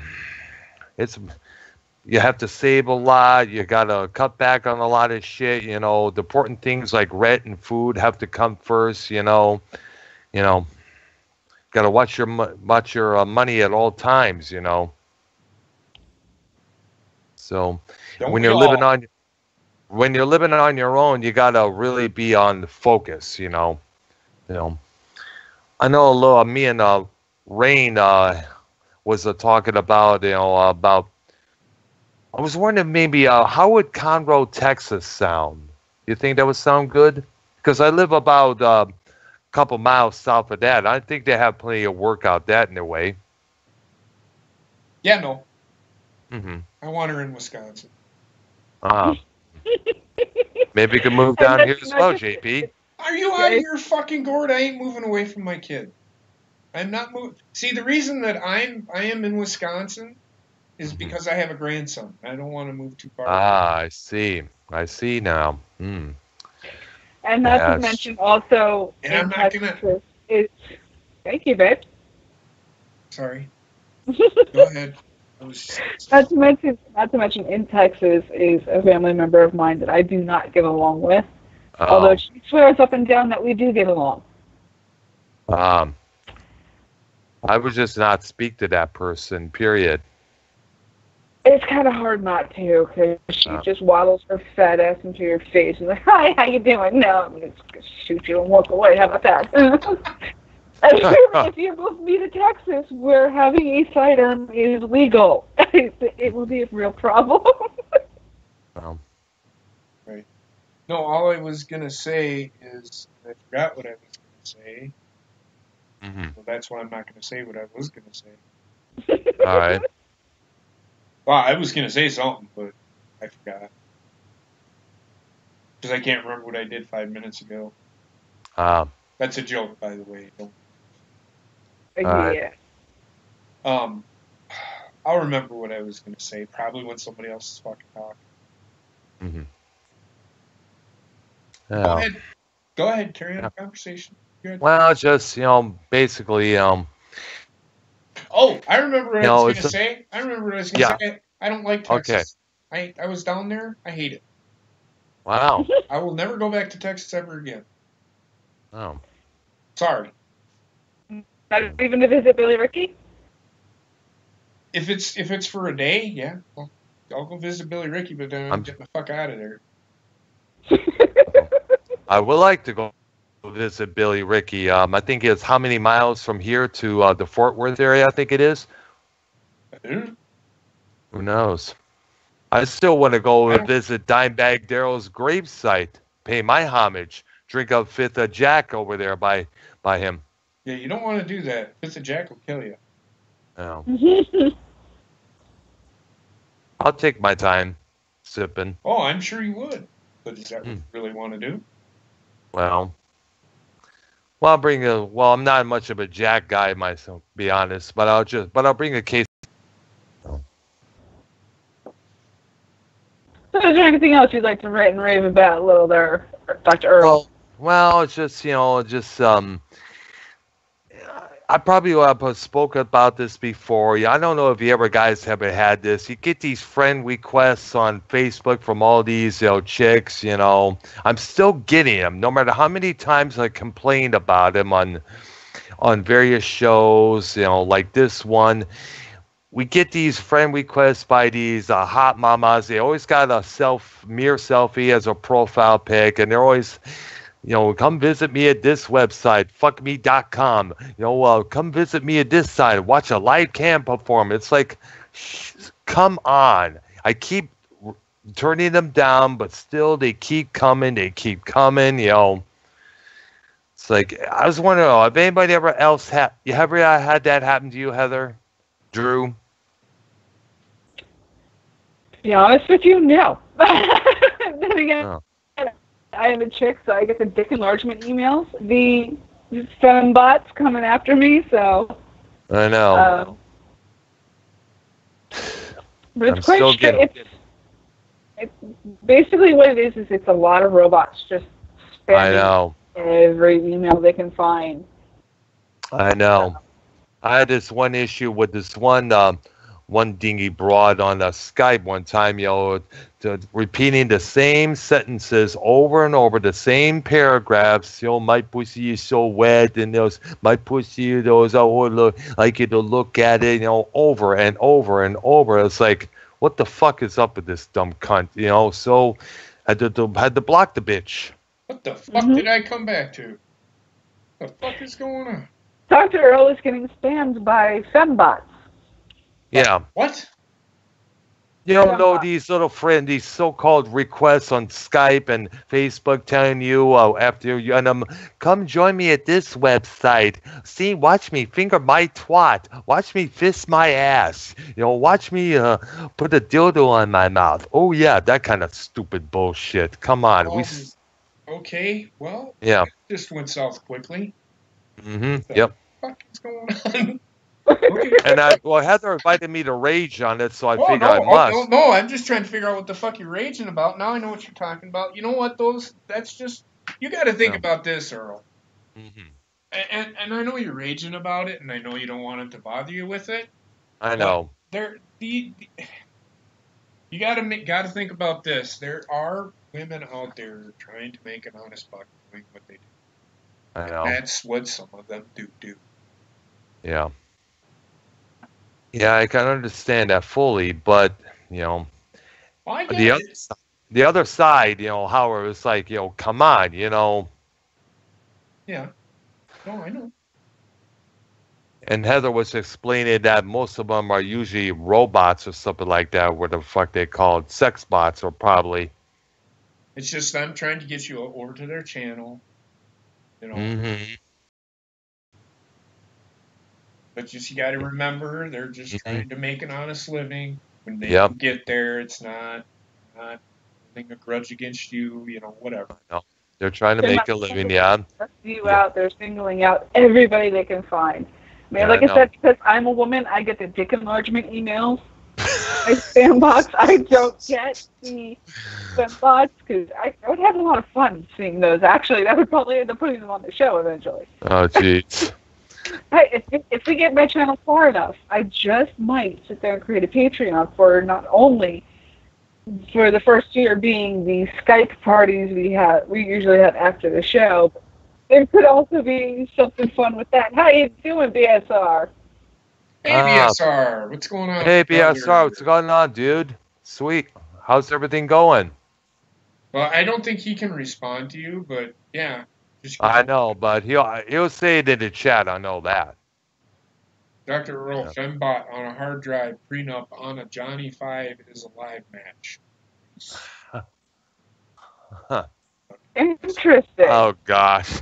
you have to save a lot. You got to cut back on a lot of shit. The important things like rent and food have to come first. Got to watch your money at all times. So when you're living on your own, you got to really be on the focus. I know me and Rain. was talking about, about. I was wondering maybe how would Conroe, Texas sound? You think that would sound good? Because I live about a couple miles south of that. I think they have plenty of work out that in their way. Yeah, no. Mm-hmm. I want her in Wisconsin. Maybe you can move down here as well, JP. Are you out of your fucking gourd? I ain't moving away from my kid. I'm not moving. See, the reason that I am in Wisconsin is because I have a grandson. I don't want to move too far. I see. I see now. Hmm. And not to mention also, and I'm not gonna. Thank you, babe. Sorry. Go ahead. Not to mention, in Texas is a family member of mine that I do not get along with. Although she swears up and down that we do get along. I would just not speak to that person, period. It's kind of hard not to, because she just waddles her fat ass into your face and like, hi, how you doing? No, I'm going to shoot you and walk away. How about that? If you both meet in Texas, where having a sidearm is legal, it will be a real problem. Right. No, all I was going to say is, I forgot what I was going to say. Mm-hmm. So that's why I'm not going to say what I was going to say. All right. Well, I was going to say something, but I forgot. Because I can't remember what I did 5 minutes ago. That's a joke, by the way. Don't. Yeah. I'll remember what I was going to say, probably when somebody else is fucking talking. Mm-hmm. Yeah. Go ahead, carry on the conversation. Well, just, basically, Oh, I remember what I was going to say. I don't like Texas. Okay. I was down there. I hate it. Wow. I will never go back to Texas ever again. Oh. Sorry. Not even to visit Billy Ricky? If it's for a day, yeah. Well, I'll go visit Billy Ricky, but then I'll get the fuck out of there. I would like to go visit Billy Ricky. I think it's how many miles from here to the Fort Worth area, I think it is. Who knows? I still want to go visit Dimebag Darrell's gravesite, pay my homage, drink a fifth of Jack over there by him. Yeah, you don't want to do that. Fifth of Jack will kill you. No. I'll take my time sipping. Oh, I'm sure you would. But is that what you really want to do? Well, I'm not much of a Jack guy myself, to be honest, but I'll bring a case. So is there anything else you'd like to rant and rave about a little there, Dr. Earl? Well, it's just, I probably have spoken about this before. I don't know if you ever guys haven't had this. You get these friend requests on Facebook from all these, chicks, I'm still getting them, no matter how many times I complained about them on various shows, like this one. We get these friend requests by these hot mamas. They always got a mirror selfie as a profile pic, and they're always... come visit me at this website, fuckme.com. Come visit me at this site, watch a live cam performance. It's like, come on. I keep turning them down, but still they keep coming. It's like, I was wondering, have anybody ever else had that happen to you, Heather? Drew? To be honest with you, no. Then again, I am a chick, so I get the dick enlargement emails. The fembots coming after me, so... I know. But it's quite straight. It's basically what it is it's a lot of robots just spamming every email they can find. I know. I had this one issue with this one dingy broad on Skype one time, repeating the same sentences over and over, the same paragraphs. My pussy is so wet, and my pussy, I would like you to look at it, over and over and over. It's like, what the fuck is up with this dumb cunt? So had to block the bitch. What the fuck did I come back to? What the fuck is going on? Dr. Earl is getting spammed by fembots. Yeah. What? You don't know these little friends, these so-called requests on Skype and Facebook telling you after you and come join me at this website. See, watch me finger my twat. Watch me fist my ass. Watch me put a dildo on my mouth. Oh yeah, that kind of stupid bullshit. Come on, Okay, well, yeah. it just went south quickly. Mm-hmm. What Yep. the fuck is going on? Okay. And Heather invited me to rage on it, so I figured no, I must. no, I'm just trying to figure out what the fuck you're raging about. Now I know what you're talking about. You know what? That's just, you got to think about this, Earl. Mm-hmm. And I know you're raging about it, and I know you don't want it to bother you with it. I know. You gotta think about this. There are women out there trying to make an honest buck doing what they do. I know. That's what some of them do. Yeah. Yeah, I can understand that fully, but Well, I get it. The other side, Howard, it's like, come on, Yeah. No, I know. And Heather was explaining that most of them are usually robots or something like that, what the fuck they called, sex bots, or probably. It's just I'm trying to get you over to their channel, Mm-hmm. But you got to remember, they're just trying to make an honest living. When they get there, it's not holding a grudge against you, whatever. No, they're trying to make a living, yeah. You out, they're singling out everybody they can find. I mean, like I said, because I'm a woman, I get the dick enlargement emails. My spam box, I don't get the spam bots because I would have a lot of fun seeing those. Actually, that would probably end up putting them on the show eventually. Oh, jeez. Hey, if we get my channel far enough, I just might sit there and create a Patreon for not only for the first year being the Skype parties we usually have after the show. But there could also be something fun with that. How you doing, BSR? Hey, BSR, what's going on? Hey, BSR, what's going on, dude? Sweet. How's everything going? Well, I don't think he can respond to you, but yeah. I know, but he'll say it in the chat. I know that. Dr. Earl Fembot on a hard drive prenup on a Johnny 5 is a live match. Huh. Interesting. Oh, gosh.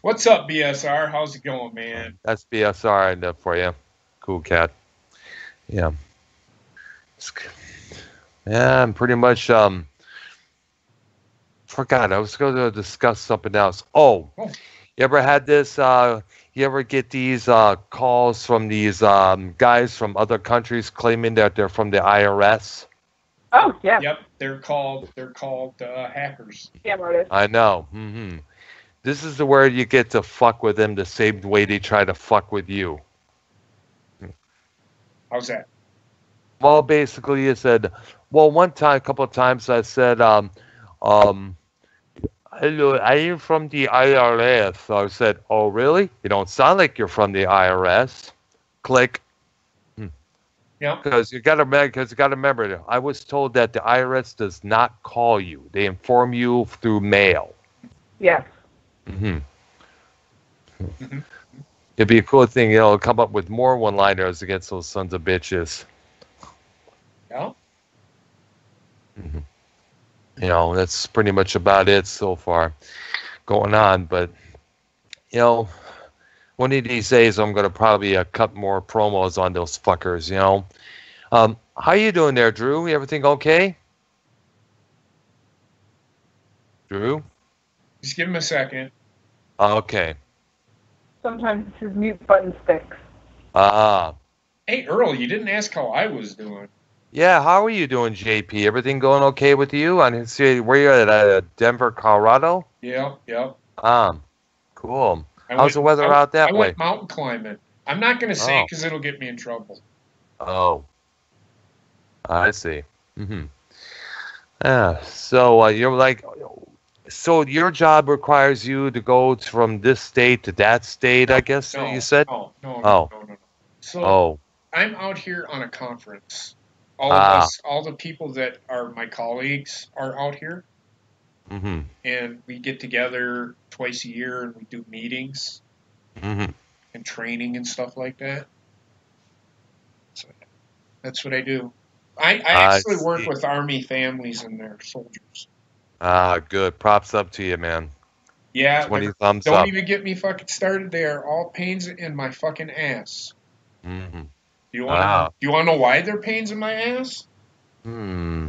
What's up, BSR? How's it going, man? That's BSR in there for you. Cool cat. Yeah. Yeah, I'm pretty much, forgot. I was going to discuss something else. Oh. You ever had this, you ever get these calls from these guys from other countries claiming that they're from the IRS? Oh, yeah. Yep, they're called hackers. Scam artists. I know. Mm-hmm. This is where you get to fuck with them the same way they try to fuck with you. How's that? Well, basically, you said, a couple of times I said, hello, I am from the IRS. So I said, oh, really? You don't sound like you're from the IRS. Click. Yeah. Because you got to remember, I was told that the IRS does not call you. They inform you through mail. Yes. Mm-hmm. It'd be a cool thing, come up with more one-liners against those sons of bitches. Yeah. Mm-hmm. That's pretty much about it so far going on. But, one of these days I'm going to probably cut more promos on those fuckers, How you doing there, Drew? Everything okay? Drew? Just give him a second. Okay. Sometimes his mute button sticks. Hey, Earl, you didn't ask how I was doing. Yeah, how are you doing, JP? Everything going okay with you? I didn't see where you're at Denver, Colorado? Yep. Cool. How's the weather out that way? I went mountain climbing. I'm not going to say because it'll get me in trouble. Oh. I see. Mm-hmm. Yeah, so you're like... So your job requires you to go from this state to that state, I guess you said? No. So I'm out here on a conference. All the people that are my colleagues are out here. Mm-hmm. And we get together twice a year and we do meetings. Mm-hmm. And like training and stuff like that. So that's what I do. I I actually work see. with Army families and their soldiers. Good. Props up to you, man. Yeah, 20 thumbs don't up. even get me fucking started. They are all pains in my fucking ass. Mm-hmm. Do you wanna know why they're pains in my ass? Go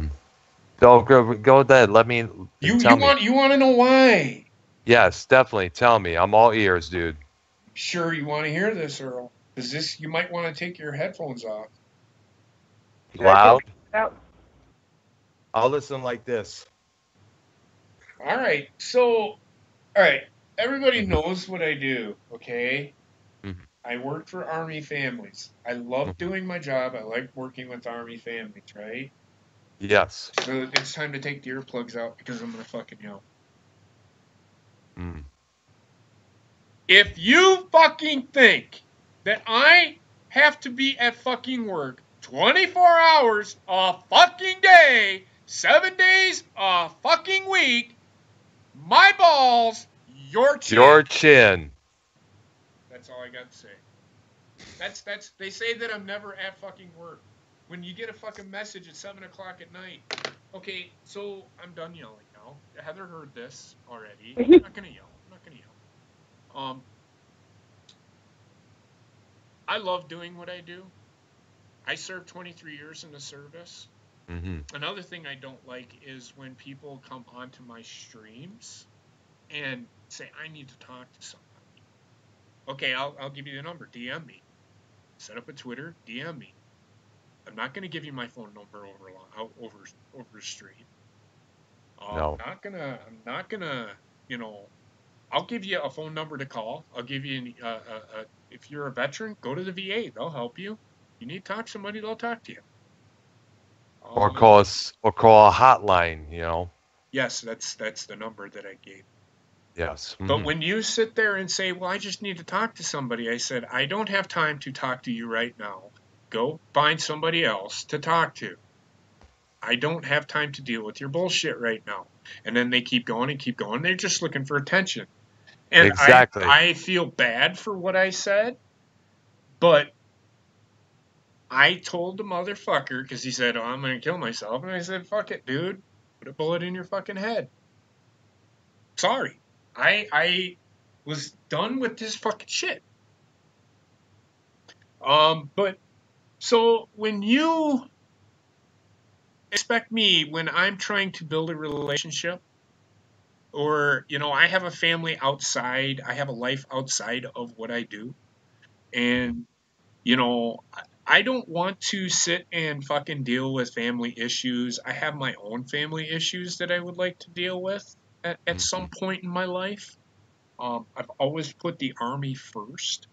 ahead. Let me tell me. You want to know why? Yes, definitely. Tell me. I'm all ears, dude. Sure, you want to hear this, Earl? Because this, you might want to take your headphones off. Loud? Out. I'll listen like this. All right, so, everybody knows what I do, okay? Mhm. I work for Army families. I love Mhm. doing my job. I like working with Army families, right? Yes. So it's time to take the earplugs out because I'm gonna fucking yell. Mm. If you fucking think that I have to be at fucking work 24 hours a fucking day, 7 days a fucking week, my balls, your chin. Your chin. That's all I got to say. That's they say that I'm never at fucking work. When you get a fucking message at 7 o'clock at night. Okay, so I'm done yelling now. Heather heard this already. I'm not gonna yell. I love doing what I do. I served 23 years in the service. Mm-hmm. Another thing I don't like is when people come onto my streams and say, I need to talk to somebody. Okay, I'll give you the number. DM me. Set up a Twitter. DM me. I'm not going to give you my phone number over stream. No. I'm not gonna. You know, I'll give you a phone number to call. I'll give you if you're a veteran, go to the VA. They'll help you. You need to talk to somebody, they'll talk to you. Or Um, call us, or call a hotline, you know. yes, that's the number that I gave. Yes. But Mm-hmm. when you sit there and say, "Well, I just need to talk to somebody," I said, "I don't have time to talk to you right now. Go find somebody else to talk to. I don't have time to deal with your bullshit right now." And then they keep going and keep going. They're just looking for attention. And Exactly. I feel bad for what I said, but I told the motherfucker because he said, "Oh, I'm gonna kill myself," and I said, "Fuck it, dude. Put a bullet in your fucking head." Sorry. I was done with this fucking shit. But so when you expect me when I'm trying to build a relationship, or I have a family outside, I have a life outside of what I do, and you know, I don't want to sit and fucking deal with family issues. I have my own family issues that I would like to deal with at Mm-hmm. some point in my life. I've always put the Army first.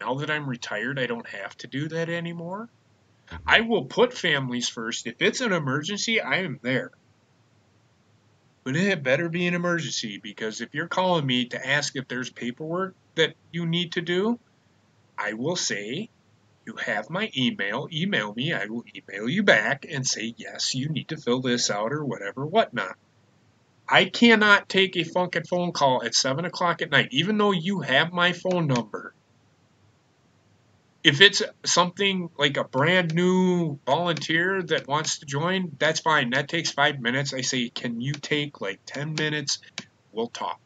Now that I'm retired, I don't have to do that anymore. Mm-hmm. I will put families first. If it's an emergency, I am there. But it better be an emergency because if you're calling me to ask if there's paperwork that you need to do, I will say, you have my email. Email me. I will email you back and say, yes, you need to fill this out or whatever, whatnot. I cannot take a fucking phone call at 7 o'clock at night, even though you have my phone number. If it's something like a brand new volunteer that wants to join, that's fine. That takes 5 minutes. I say, can you take like 10 minutes? We'll talk.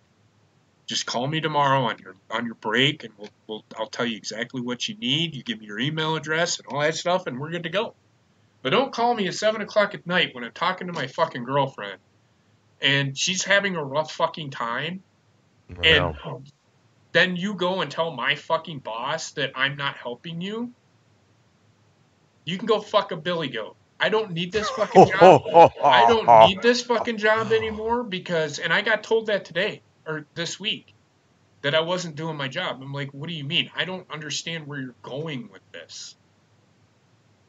Just call me tomorrow on your break, and I'll tell you exactly what you need. You give me your email address and all that stuff, and we're good to go. But don't call me at 7 o'clock at night when I'm talking to my fucking girlfriend, and she's having a rough fucking time, and Well. then you go and tell my fucking boss that I'm not helping you. You can go fuck a billy goat. I don't need this fucking job. I don't need this fucking job anymore because, and I got told that today or this week that I wasn't doing my job. I'm like, what do you mean? I don't understand where you're going with this.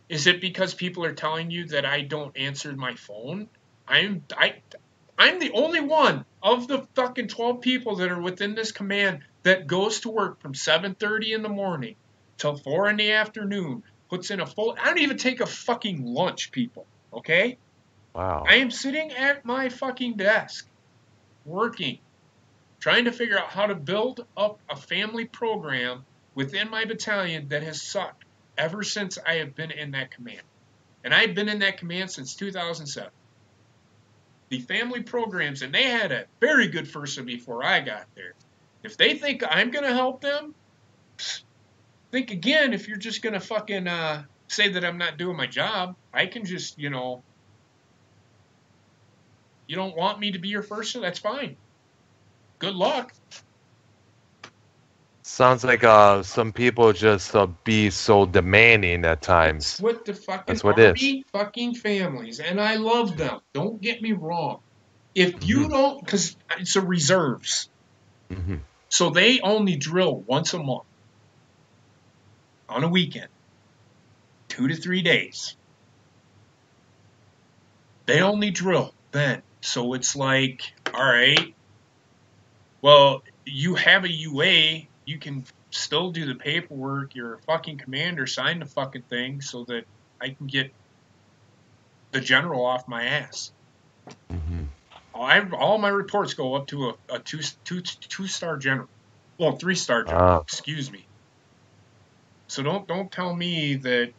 Is it because people are telling you that I don't answer my phone? I'm the only one of the fucking 12 people that are within this command that goes to work from 7:30 in the morning till 4 in the afternoon, puts in a full I don't even take a fucking lunch, people, okay? Wow. I am sitting at my fucking desk working, trying to figure out how to build up a family program within my battalion that has sucked ever since I have been in that command. And I've been in that command since 2007. The family programs, and they had a very good person before I got there. If they think I'm going to help them, think again if you're just going to fucking say that I'm not doing my job. I can just, you know, you don't want me to be your first, that's fine. Good luck. Sounds like some people just be so demanding at times. That's what the fucking That's what it Army fucking families, and I love them. Don't get me wrong. If you don't, because it's a reserves, so they only drill once a month on a weekend, 2 to 3 days. They only drill then, so it's like, all right, well, you have a UA. You can still do the paperwork. You're a fucking commander. Sign the fucking thing so that I can get the general off my ass. All my reports go up to a two-star general. Well, 3-star general. Excuse me. So don't tell me that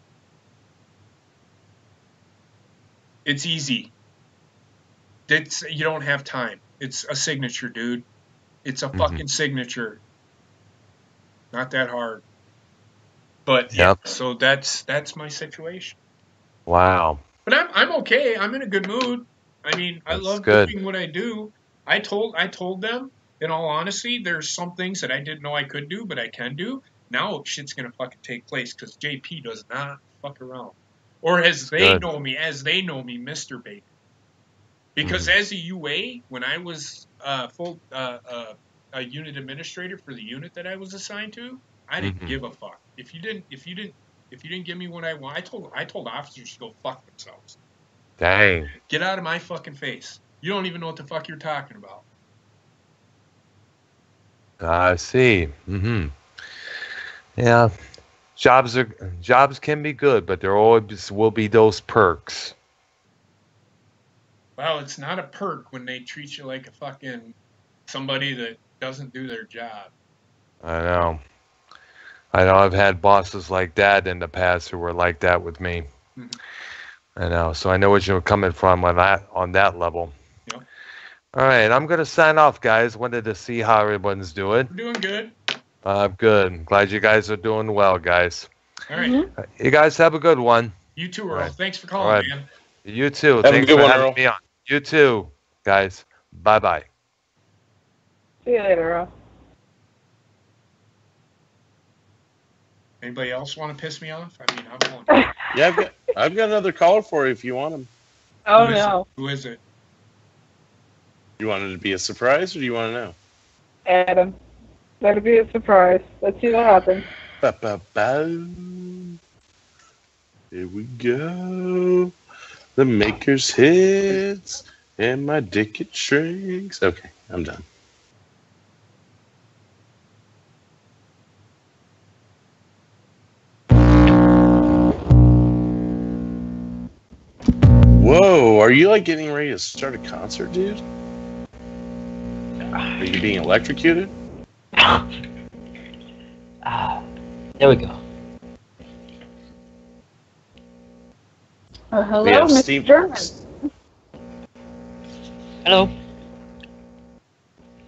it's easy. You don't have time. It's a signature, dude. It's a fucking signature. Not that hard. But yeah, so that's my situation. Wow. But I'm okay. I'm in a good mood. I mean, I love doing what I do. I told them, in all honesty, there's some things that I didn't know I could do, but I can do. Now shit's gonna fucking take place because JP does not fuck around. Or as they know me, Mr. Bacon. Because as a UA, when I was a unit administrator for the unit that I was assigned to, I didn't give a fuck. If you didn't give me what I want, I told officers to go fuck themselves. Dang. Get out of my fucking face. You don't even know what the fuck you're talking about. I see. Yeah. Jobs can be good, but there always will be those perks. Well, it's not a perk when they treat you like a fucking somebody that doesn't do their job. I know. I've had bosses like that in the past who were like that with me. I know. So I know what you're coming from on that level. Yep. All right. I'm going to sign off, guys. Wanted to see how everyone's doing. We're doing good. Good. Glad you guys are doing well, guys. All right. You guys have a good one. You too, Earl. Right. Thanks for calling, man. You too. Thanks for having me on. You too, guys. Bye-bye. See you later, Earl. Anybody else want to piss me off? I mean, I'm going. Yeah, I've got another caller for you if you want him. Oh, no. Who is it? You want it to be a surprise, or do you want to know? Adam. That'll be a surprise. Let's see what happens. Here we go. The maker's hits, and my dick it shrinks. Okay, I'm done. Whoa, are you like getting ready to start a concert, dude? Are you being electrocuted? There we go. Hello, Mr. German. Hello.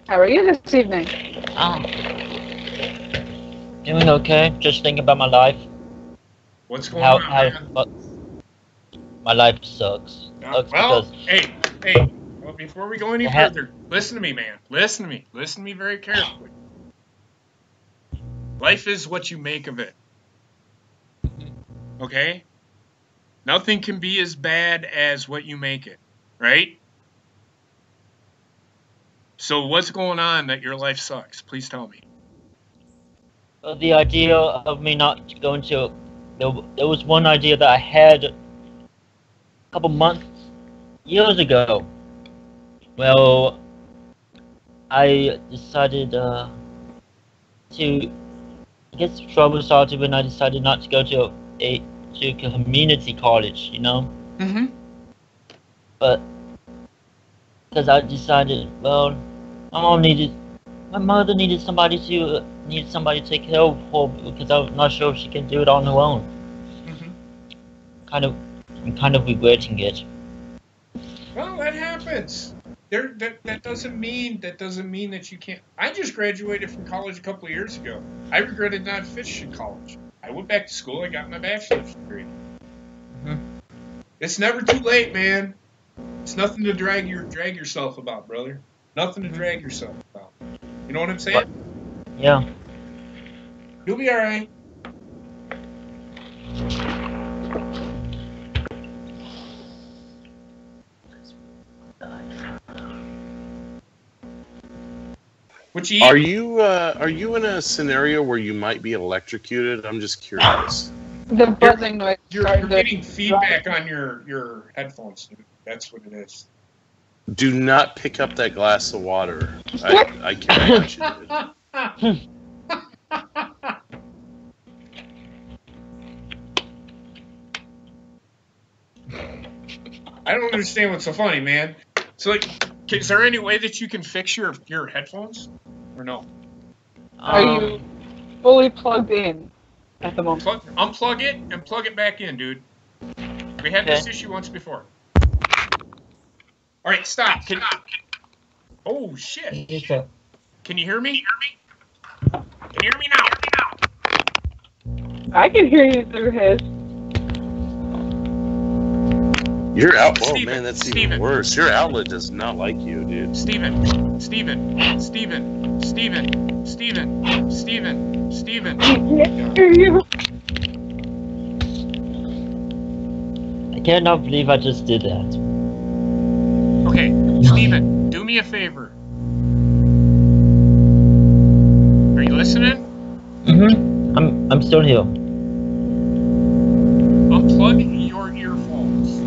How are you this evening? Doing okay. Just thinking about my life. What's going on, man? My life sucks. Well, hey. Well, before we go any further, listen to me, man. Listen to me. Listen to me very carefully. Life is what you make of it. Okay? Nothing can be as bad as what you make it, right? So what's going on that your life sucks? Please tell me. Well, the idea of me not going to... There was one idea that I had a couple years ago. Well, I decided to... I guess trouble started when I decided not to go to a community college, you know? But because I decided, well, I don't need My mother needed somebody to take care of her because I'm not sure if she can do it on her own. Mm-hmm. I'm kind of regretting it. Well, that happens. That doesn't mean that you can't. I just graduated from college a couple of years ago. I regretted not finishing college. I went back to school. I got my bachelor's degree. Mm-hmm. It's never too late, man. It's nothing to drag yourself about, brother. Nothing to drag yourself about. You know what I'm saying? Yeah. You'll be all right. What you eat? Are you in a scenario where you might be electrocuted? I'm just curious. The buzzing noise. You're getting feedback on your headphones, dude. That's what it is. Do not pick up that glass of water. I can't watch it. I don't understand what's so funny, man. So, like, is there any way that you can fix your headphones, or no? Are you fully plugged in at the moment? Unplug it and plug it back in, dude. We had this issue once before. All right, stop. Oh shit! Can you hear me? Can you hear me now? I can hear you through his. Your outlet, oh Steven, man, that's Steven. even worse. Your outlet does not like you, dude. Steven. I can't hear you. I cannot believe I just did that. Okay, Steven, do me a favor. Are you listening? Mm-hmm. I'm still here. Unplug your earphones.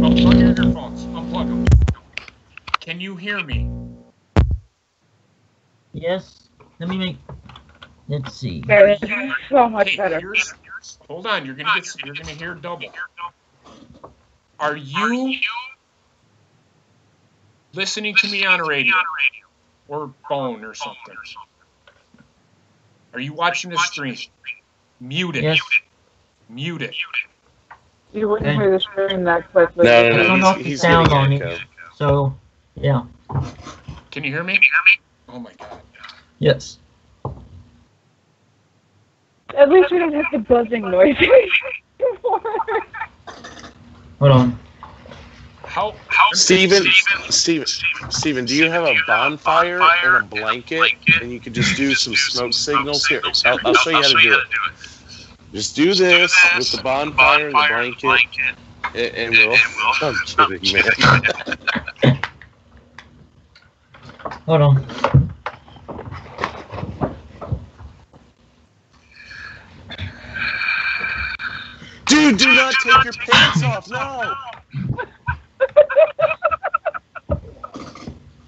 Unplug your earphones. Unplug them. Can you hear me? Yes. Let's see. There, so much better. Hold on, you're gonna hear double. Are you listening to me on a radio or phone or something? Are you watching the stream? Mute it. Yes. Mute it. You wouldn't hear the stream that quickly. No, I turned off the he's sound getting on echo. it. So, yeah. Can you hear me? Oh my god. Yes. At least we don't have the buzzing noise. Hold on. Steven, do you have a bonfire and a blanket, and you could just do some smoke signals here? I'll show you how to do it. Just do this with the bonfire and the blanket, and we'll. I'm kidding, man. Hold on. Dude, do not take your pants off. No.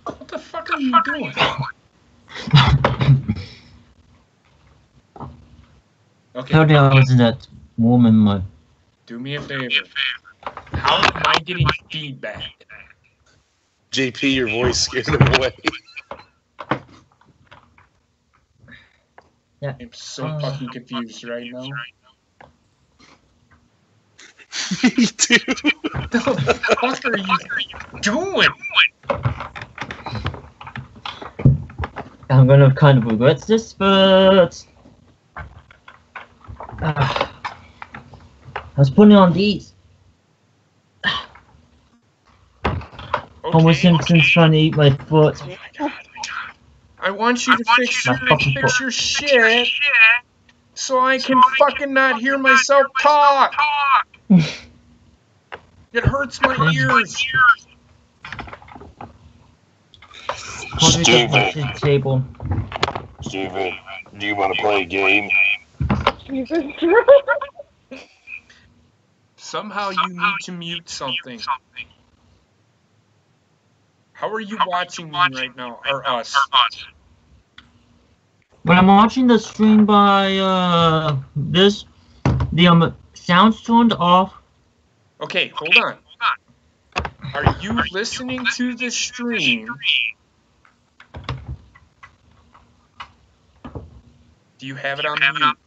What the fuck are you doing? Okay. How the hell is that woman mud? Do me a favor. How am I getting feedback? JP, your voice scared him away. Yeah. I'm so fucking confused right now. Me too. What the fuck are you doing? I'm gonna kind of regret this, but I was putting on these. Homer Simpson's trying to eat my foot. Oh my god. I want you to fix your shit so I can fucking not hear myself talk. It hurts my ears. Steven, table. Steven, do you want to play a game? Jesus. Somehow you need to mute something. How are you watching me right now, or us? When I'm watching the stream by the sound's turned off. Okay, hold on. Are you listening to the stream Do you have it on mute?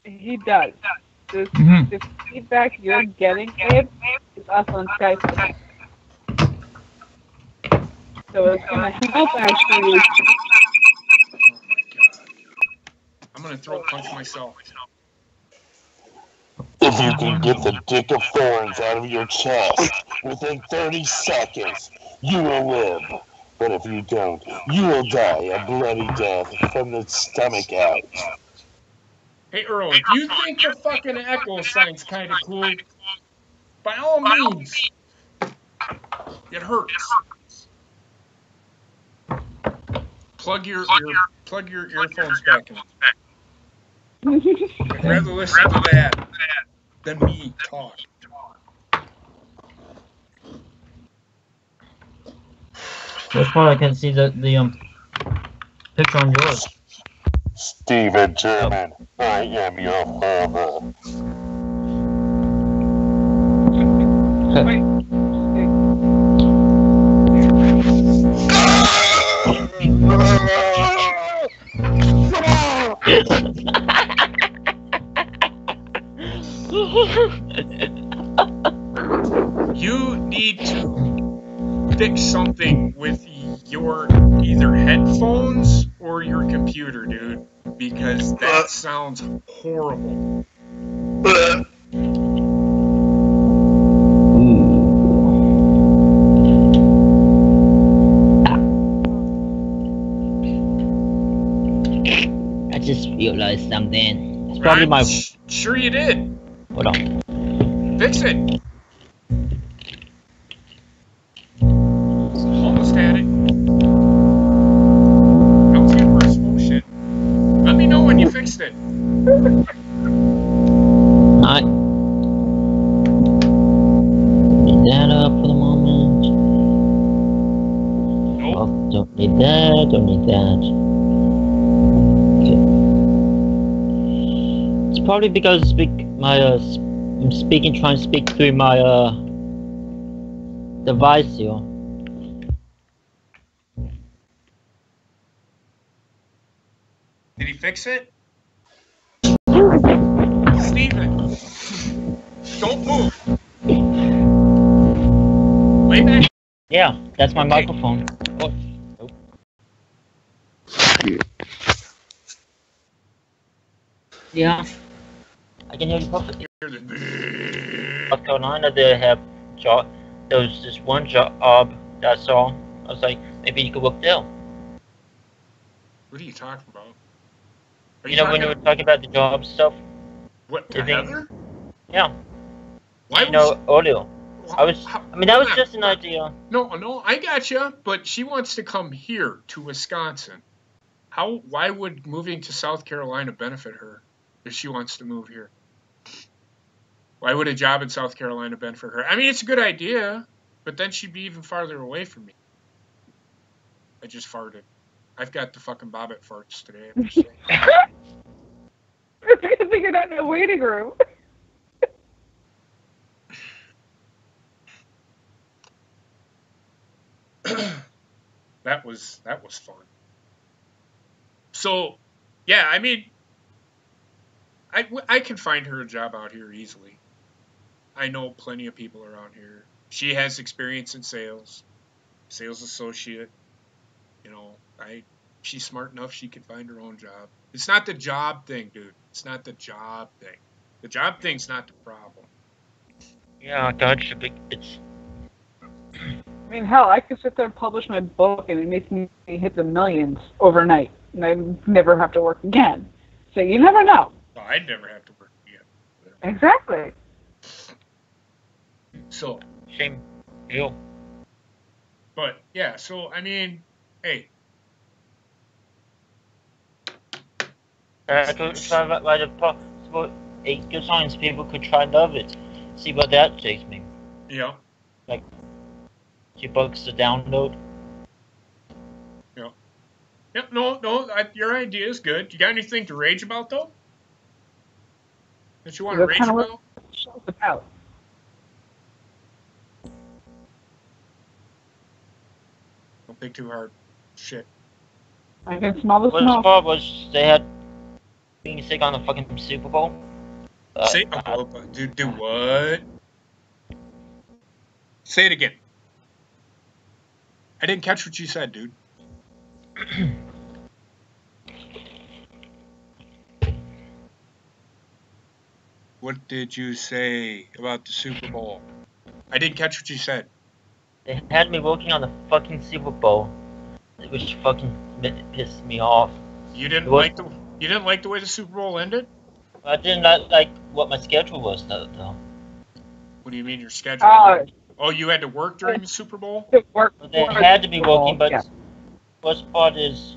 He does. The feedback you're getting, Abe, is us on Skype. So it's gonna help actually. I'm gonna throat punch myself. If you can get the dick of thorns out of your chest within 30 seconds, you will live. But if you don't, you will die a bloody death from the stomach out. Hey Earl, if you think the fucking echo sign's kind of cool, by all means, it hurts. Plug your earphones back in. I'd rather listen to that than me talk. That's why I can see the picture on yours. Steven German, I am your father. You need to fix something with your either headphones or your computer, dude, because that sounds horrible. I just realized something. It's probably my. Sure you did. Hold on. Fix it. Almost had it. That was good for bullshit. Let me know when you fixed it. Alright. Need that up for the moment. Nope. Oh, don't need that. Don't need that. Okay. It's probably because I'm trying to speak through my device here. Did he fix it? Steven, don't move. Way back. Yeah, that's my microphone. Oh. Yeah, I can hear you perfectly. North Carolina, they have job. There was this one job that I saw. I was like, maybe you could work there. What are you talking about? When you were talking about the job stuff. What, to Heather? Yeah. Why earlier. That was just an idea. No, I gotcha, but she wants to come here to Wisconsin. Why would moving to South Carolina benefit her if she wants to move here? Why would a job in South Carolina benefit her? I mean, it's a good idea, but then she'd be even farther away from me. I just farted. I've got the fucking bobbit farts today, I'm just saying. It's a good thing you're not in a waiting room. That was fun. So, yeah, I mean, I can find her a job out here easily. I know plenty of people around here. She has experience in sales associate. You know, she's smart enough she could find her own job. It's not the job thing, dude. It's not the job thing. The job thing's not the problem. Yeah, gotcha. It's. I mean, hell, I could sit there and publish my book and it makes me hit the millions overnight, and I never have to work again. So you never know. Well, I'd never have to work again. Exactly. So. Same deal. But, yeah, so, I mean, hey. I could try by the possible 8 good signs people could try love it. See what that takes me. Yeah. Like $2 to download. Yeah. Yep. No. Your idea is good. You got anything to rage about though? That you want to rage about? What the show's about. Don't think too hard. Shit. I can smell the What smoke. part was they had being sick on the fucking Super Bowl. Do what? Say it again. I didn't catch what you said, dude. What did you say about the Super Bowl? I didn't catch what you said. They had me working on the fucking Super Bowl, which fucking pissed me off. You didn't like the way the Super Bowl ended? I did not like what my schedule was, though. What do you mean your schedule? Oh, you had to work during the Super Bowl? Well, they had to be working, but the worst part is,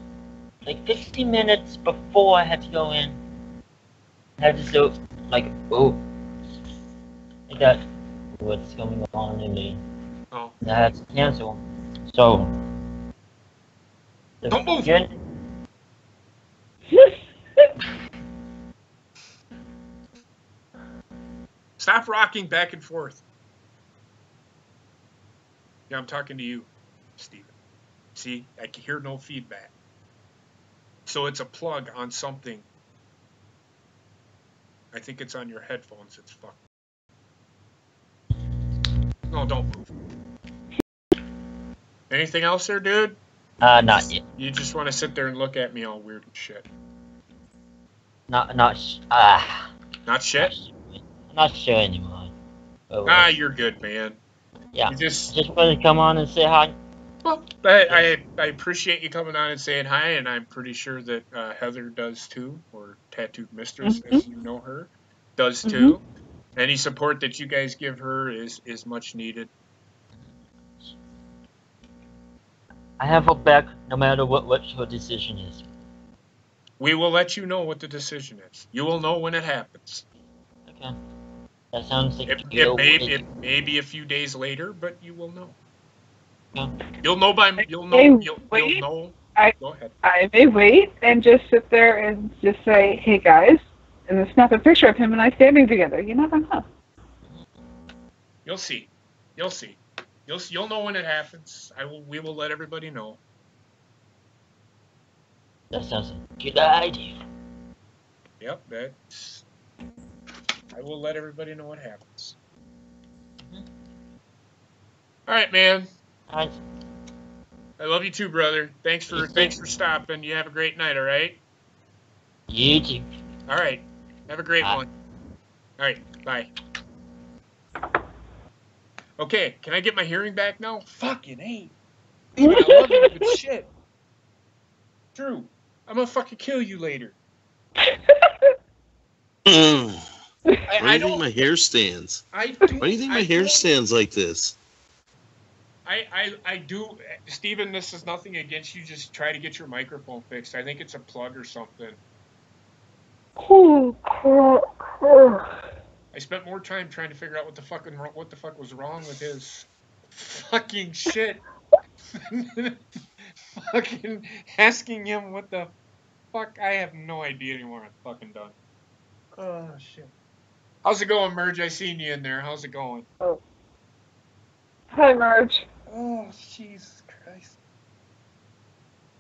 like 15 minutes before I had to go in, I had to do, like, I got what's going on in me. Oh. And I had to cancel. So, don't move! Stop rocking back and forth. Yeah, I'm talking to you, Steven. See, I can hear no feedback. So it's a plug on something. I think it's on your headphones. It's fucked. No, don't move. Anything else there, dude? Not yet. You just want to sit there and look at me all weird and shit. Not shit? I'm not sure anymore. You're good, man. Yeah. You just wanted to come on and say hi. Well, I appreciate you coming on and saying hi, and I'm pretty sure that Heather does too, or Tattooed Mistress, as you know her, does too. Any support that you guys give her is much needed. I have her back no matter what her decision is. We will let you know what the decision is. You will know when it happens. Okay. That sounds like it may be a few days later, but you will know. Yeah. You'll know. Go ahead. I may wait and just sit there and just say, "Hey guys," and then snap a picture of him and I standing together. You never know. You'll see. You'll know when it happens. We will let everybody know. That sounds like a good idea. Yep, I will let everybody know what happens. All right, man. All right. I love you too, brother. Thanks for stopping. You have a great night, all right? You too. All right. Have a great one. All right. Bye. Okay, can I get my hearing back now? Fucking A. I love you, but shit. Drew, I'm gonna fucking kill you later. Why do you think my hair stands? Why do you think my hair stands like this? I do, Steven, this is nothing against you. Just try to get your microphone fixed. I think it's a plug or something. I spent more time trying to figure out what the fuck was wrong with his fucking shit. Fucking asking him what the fuck. I have no idea anymore. I'm fucking done. Oh shit. How's it going, Merge? I seen you in there. How's it going? Oh. Hi, Merge. Oh, Jesus Christ.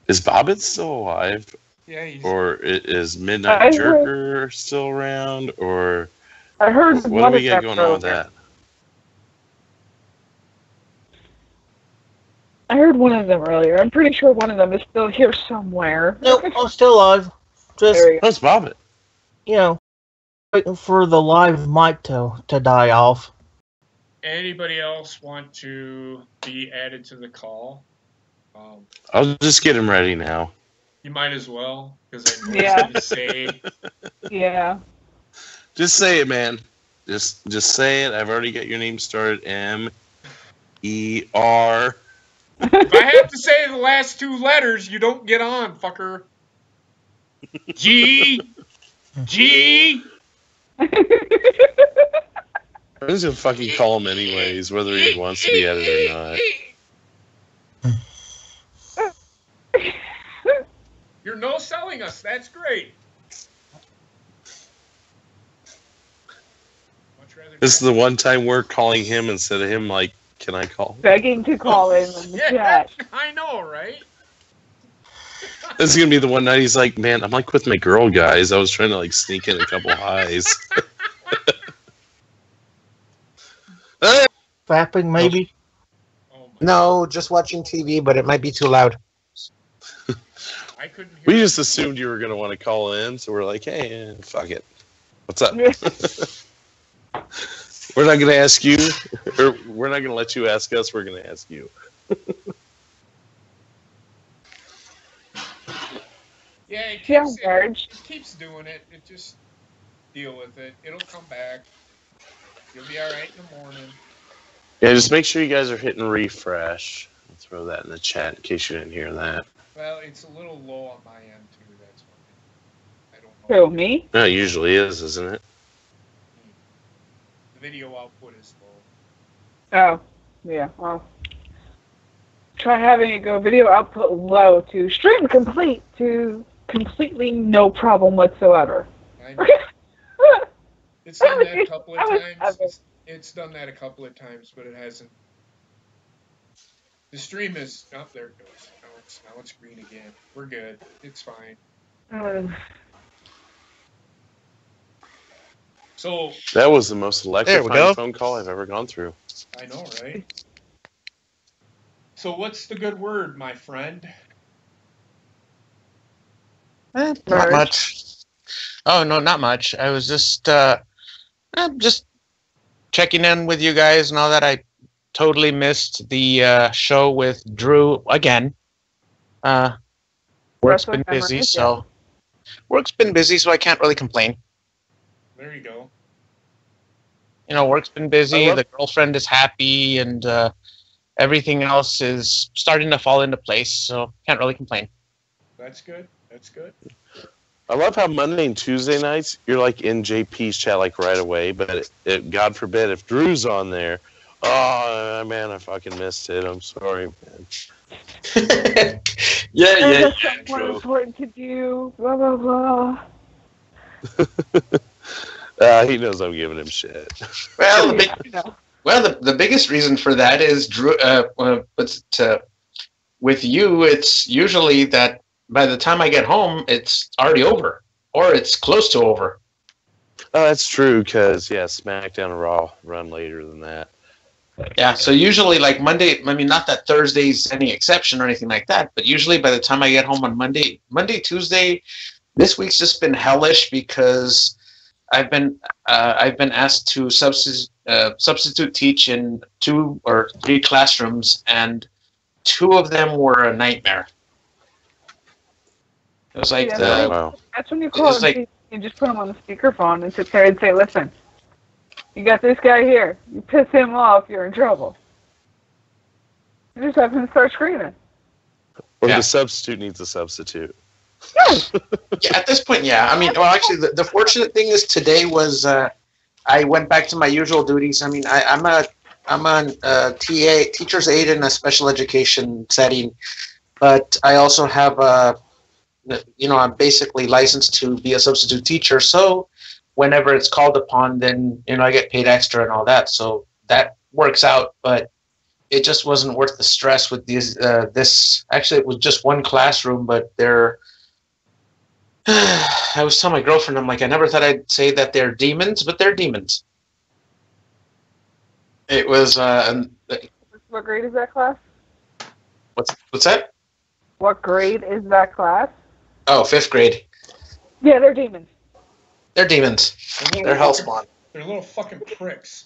Is Bobbit still alive? Yeah, he's... Or is Midnight Jerker still around? Or I heard what do we got going on with that? I heard one of them earlier. I'm pretty sure one of them is still here somewhere. Nope, I'm still alive. Just, that's Bobbit. You know, waiting for the live mic to die off. Anybody else want to be added to the call? I'll just get him ready now. You might as well, because I know what going to say. Yeah. Just say it, man. Just say it. I've already got your name started. M-E-R. If I have to say the last two letters, you don't get on, fucker. G. I'm just gonna fucking call him anyways, whether he wants to be added or not. You're no-selling us. That's great. This is the one time we're calling him instead of him, like, can I call? Begging to call in the chat. I know, right? This is gonna be the one night he's like, man, I'm like with my girl guys. I was trying to like sneak in a couple highs. Fapping, maybe? Oh my No, just watching TV, but it might be too loud. I couldn't hear We it. just assumed you were gonna want to call in, so we're like, hey, fuck it. What's up? We're not gonna ask you, or we're not gonna let you ask us. We're gonna ask you. Yeah, it Yeah, keeps, George. it keeps doing it. It just deal with it. It'll come back. You'll be all right in the morning. Yeah, just make sure you guys are hitting refresh. I'll throw that in the chat in case you didn't hear that. Well, it's a little low on my end too. That's why. I don't know. Who, me? No, it usually is, isn't it? The video output is low. Oh, yeah. Well, try having it go video output low to stream complete to completely no problem whatsoever. I know. It's done that a couple of times. It's done that a couple of times, but it hasn't. The stream is... Oh, there it goes. Now it's green again. We're good. It's fine. So, That was the most There we go. electrifying phone call I've ever gone through. I know, right? So what's the good word, my friend? Not George? much. Oh, no, not much. I was just checking in with you guys now that I totally missed the show with Drew again. Work's Wrestling been busy, memories, so work's been busy, so I can't really complain. There you go. You know, work's been busy. I love- The girlfriend is happy, and everything else is starting to fall into place. So can't really complain. That's good. That's good. I love how Monday and Tuesday nights you're like in JP's chat like right away, but God forbid if Drew's on there, oh man, I fucking missed it. I'm sorry, man. yeah. That's something more important to do. Blah blah blah. He knows I'm giving him shit. Well, The the biggest reason for that is Drew. With you, it's usually that by the time I get home, it's already over, or it's close to over. Oh, that's true, because, yeah, SmackDown and Raw run later than that. Yeah, so usually like Monday, I mean, not that Thursday's any exception or anything like that, but usually by the time I get home on Monday, Tuesday, this week's just been hellish because I've been asked to substitute teach in 2 or 3 classrooms, and 2 of them were a nightmare. It was like Yeah, Wow. That's when you call It's like- him. You just put him on the speakerphone and sit there and say, "Listen, you got this guy here. You piss him off, you're in trouble." You just have him start screaming. Or Yeah. the substitute needs a substitute. Yeah, at this point, yeah. I mean, well, actually, the fortunate thing is today was I went back to my usual duties. I mean, I'm on TA, teacher's aide in a special education setting, but I also have I'm basically licensed to be a substitute teacher. So whenever it's called upon, then I get paid extra and all that. So that works out, but it just wasn't worth the stress with these. This actually, it was just one classroom, but they're. I was telling my girlfriend, I'm like, I never thought I'd say that they're demons, but they're demons. It was. What grade is that class? What's that? What grade is that class? Oh, 5th grade. Yeah, they're demons. They're demons. They're hellspawn. They're little fucking pricks.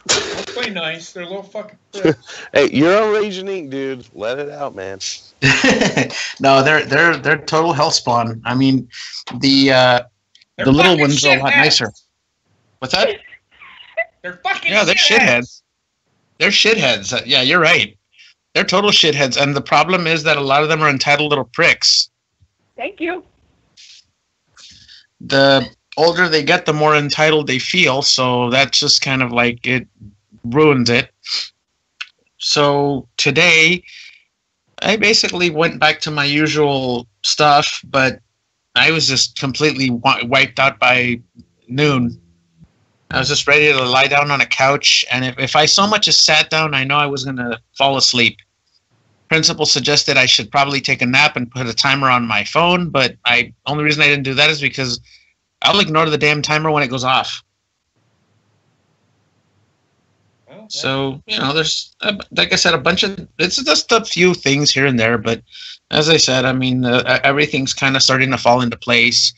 Don't play nice. They're little fucking pricks. Hey, you're on Raging Ink, dude. Let it out, man. No, they're total hellspawn. I mean, the They're little fucking ones are a lot shitheads. nicer. What's that? They're fucking Yeah, they're shitheads. They're shitheads. Yeah, you're right. They're total shitheads, and the problem is that a lot of them are entitled little pricks. Thank you. The older they get, the more entitled they feel, so that's just kind of like it ruins it. So today, I basically went back to my usual stuff, but I was just completely wiped out by noon. I was just ready to lie down on a couch, and if I so much as sat down, I know I was going to fall asleep. principal suggested I should probably take a nap and put a timer on my phone, but only reason I didn't do that is because I'll ignore the damn timer when it goes off. Well, So, there's, like I said, it's just a few things here and there, but as I said, I mean, everything's kind of starting to fall into place.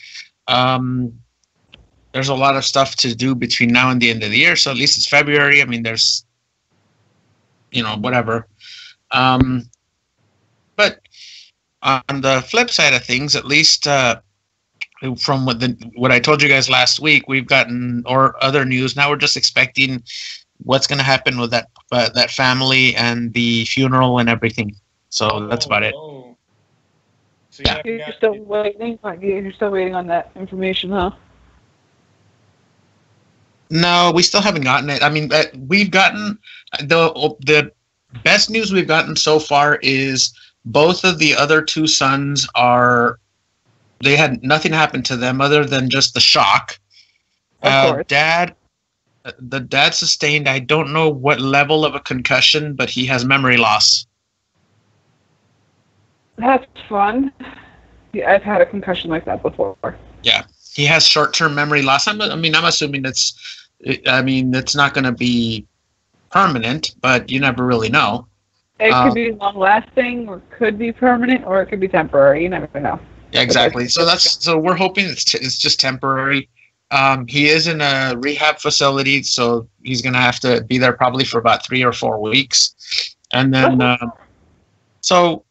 There's a lot of stuff to do between now and the end of the year, so at least it's February. I mean, there's, whatever. But on the flip side of things, at least from what I told you guys last week, we've gotten or other news. Now we're just expecting what's going to happen with that family and the funeral and everything. So that's about it. So Yeah. You're still waiting. You're still waiting on that information, huh? No, we still haven't gotten it. I mean, we've gotten the best news we've gotten so far is both of the other two sons they had nothing happen to them other than just the shock. Of course. The dad sustained, I don't know what level of a concussion, but he has memory loss. That's fun. Yeah, I've had a concussion like that before. Yeah, he has short-term memory loss. I'm assuming it's not going to be permanent, but you never really know. It could be long-lasting, or could be permanent, or it could be temporary. You never know. Yeah, exactly. So we're hoping it's just temporary. He is in a rehab facility, so he's going to have to be there probably for about 3 or 4 weeks, and then so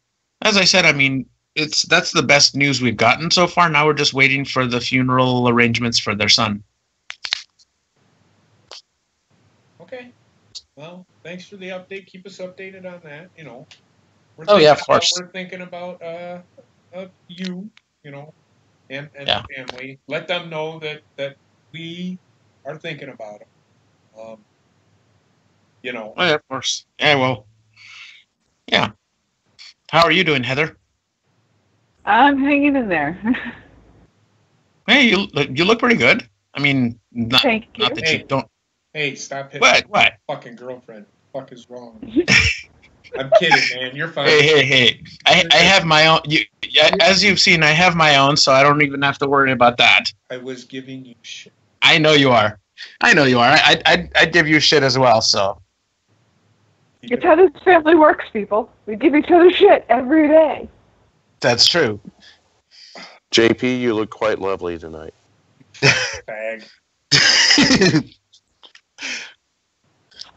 as I said, I mean that's the best news we've gotten so far. Now we're just waiting for the funeral arrangements for their son. Okay. Well, thanks for the update. Keep us updated on that. Of course. We're thinking about you, and Yeah. the family. Let them know that we are thinking about them. Oh, yeah, of course. Yeah, well, yeah. How are you doing, Heather? I'm hanging in there. Hey, you look pretty good. I mean, not Thank you. not that you don't. Hey, stop hitting What? my fucking girlfriend. Fuck is wrong? I'm kidding, man. You're fine. Hey. I have my own. As you've seen, I have my own, so I don't even have to worry about that. I was giving you shit. I know you are. I'd give you shit as well, so. It's how this family works, people. We give each other shit every day. That's true. JP, you look quite lovely tonight. Bag.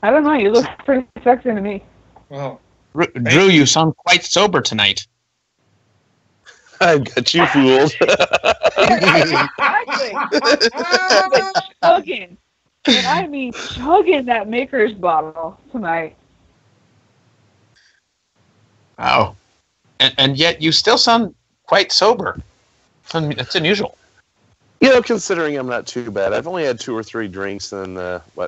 I don't know. You look pretty sexy to me. Well, Drew, you sound quite sober tonight. I got you fooled. Exactly. I've been chugging. And I mean chugging that Maker's bottle tonight. Wow. And yet you still sound quite sober. It's unusual. Considering I'm not too bad. I've only had 2 or 3 drinks and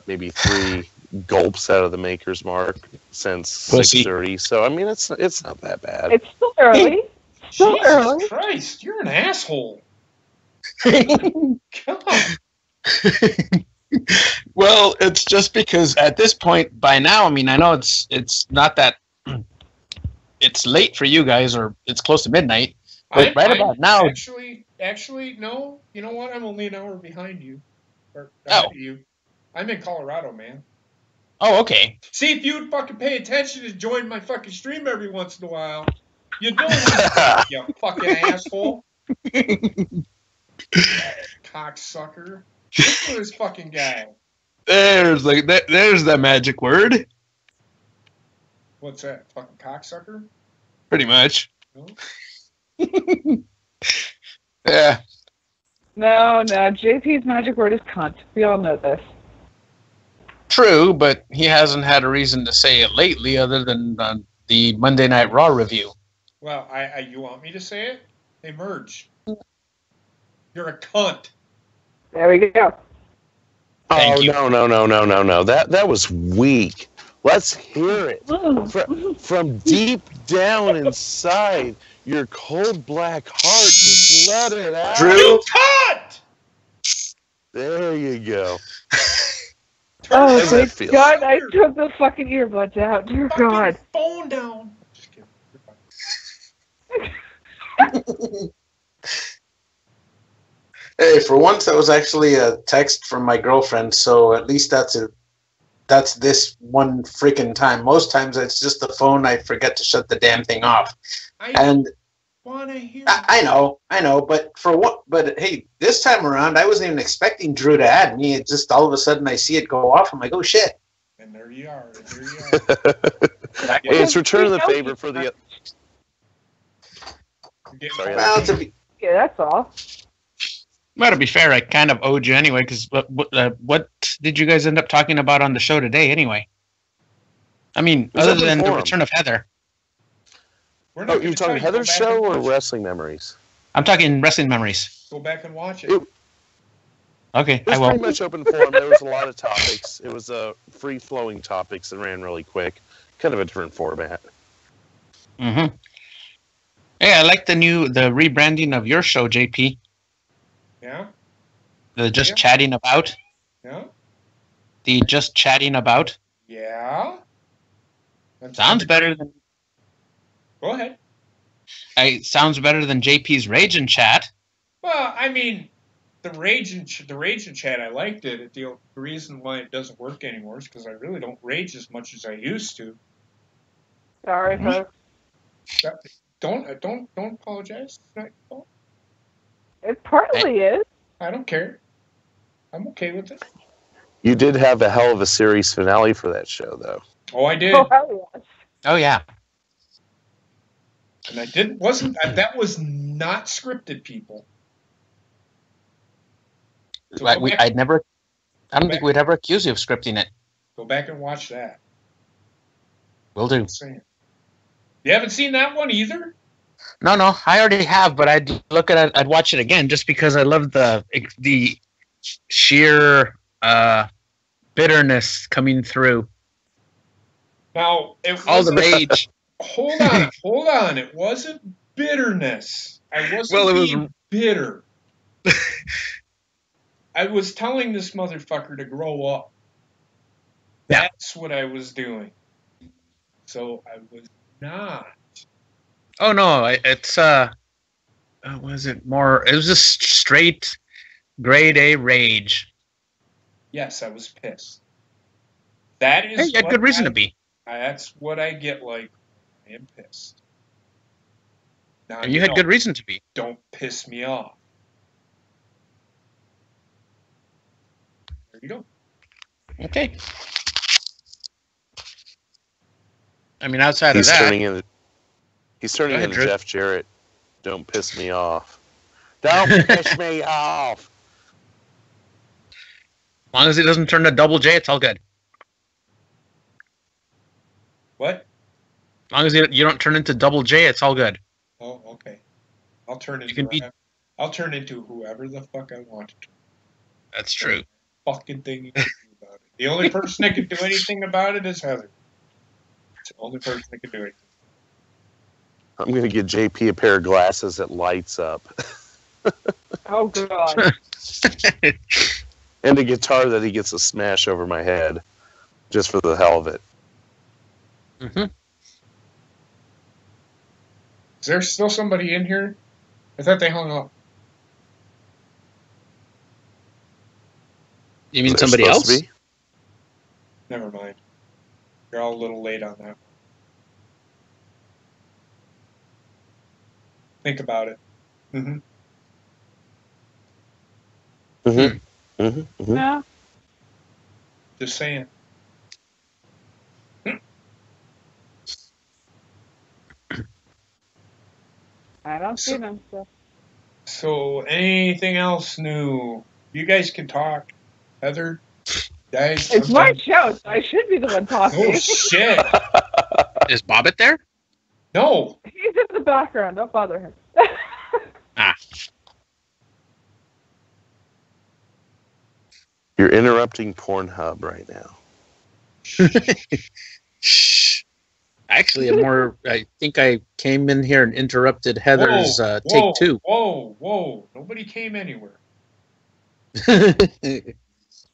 maybe 3 gulps out of the Maker's Mark since 6:30. So I mean, it's not that bad. It's still early. Still Jesus early. Christ, you're an asshole. Come on. Well, it's just because at this point, by now, I mean, I know it's not that it's late for you guys, or it's close to midnight. But about now, Actually, no. You know what? I'm only an hour behind you. Or ahead of you. I'm in Colorado, man. oh, okay. See, if you'd fucking pay attention and join my fucking stream every once in a while, you'd know you fucking asshole. Cocksucker. Look at this fucking guy. There's the magic word. What's that? Fucking cocksucker? Pretty much. No? Yeah. No. JP's magic word is cunt. We all know this. True, but he hasn't had a reason to say it lately other than the Monday Night Raw review. Well, you want me to say it? They merge. You're a cunt. There we go. Thank you. No. That was weak. Let's hear it. From deep down inside your cold black heart, just let it out. Drew? You cunt! There you go. Oh, How's that thank feel? God, I took the fucking earbuds out. Dear Fucking God. phone down. Just kidding. Hey, for once, that was actually a text from my girlfriend, so at least that's this one freaking time. Most times, it's just the phone. I forget to shut the damn thing off. And want to hear. I know, but for what? But hey, this time around, I wasn't even expecting Drew to add me. It just all of a sudden, I see it go off. I'm like, oh shit! And there you are. Hey, it's return the favor for the. Sorry, Well, to be, Yeah, that's all. Well, to be fair, I kind of owed you anyway, because what did you guys end up talking about on the show today anyway? I mean, was other open than the forum. return of Heather. We're not Oh, you're talking Heather's show or wrestling memories? I'm talking wrestling memories. Go back and watch it. Okay, It was I will. pretty much open forum. There was a lot of topics. It was free-flowing topics that ran really quick. Kind of a different format. Mm-hmm. Yeah, I like the rebranding of your show, JP. Yeah? The Just Chatting About. Yeah? The Just Chatting About. Yeah? Sounds better than... Go ahead. Sounds better than JP's Rage and Chat. Well, I mean, the Rage and Chat, I liked it. The reason why it doesn't work anymore is because I really don't rage as much as I used to. Sorry, folks. Don't apologize. It's not your fault. It partly is. I don't care. I'm okay with it. You did have a hell of a series finale for that show, though. Oh, I did. Oh, hell yes. Oh, yeah. And that was not scripted, people. So I don't think we'd ever accuse you of scripting it. Go back and watch that. Will do. You haven't seen that one either? No, I already have, but I'd look at it. I'd watch it again just because I love the sheer bitterness coming through. Now, it all the rage. Hold on. It wasn't bitterness. I wasn't being bitter. I was telling this motherfucker to grow up. That's what I was doing. So I was not. Oh no, it's was it more? It was just straight grade A rage. Yes, I was pissed. That is. Hey, you had good reason to be. That's what I get like. I am pissed. Now, and you had good reason to be. Don't piss me off. There you go. Okay. I mean, outside of that, he's turning into Jeff Jarrett. Don't piss me off. Don't piss me off. As long as he doesn't turn to Double J, it's all good. What? As long as you don't turn into Double J, it's all good. Oh, okay. I'll turn into whoever the fuck I want to. That's true. Fucking thing you can do about it. The only person that can do anything about it is Heather. It's the only person that can do it. I'm going to get JP a pair of glasses that lights up. Oh, God. And a guitar that he gets to smash over my head. Just for the hell of it. Mm-hmm. Is there still somebody in here? I thought they hung up. You mean somebody else? Never mind. You're all a little late on that. Think about it. Mm-hmm. Mm-hmm. Mm-hmm. Mm-hmm. Yeah. Just saying. I don't see them. So, anything else new? You guys can talk. Heather, guys. It's my show, so I should be the one talking. Oh, shit. Is Bobbit there? No. He's in the background. Don't bother him. You're interrupting Pornhub right now. Shh. Actually, I think I came in here and interrupted Heather's take two. Whoa. Nobody came anywhere.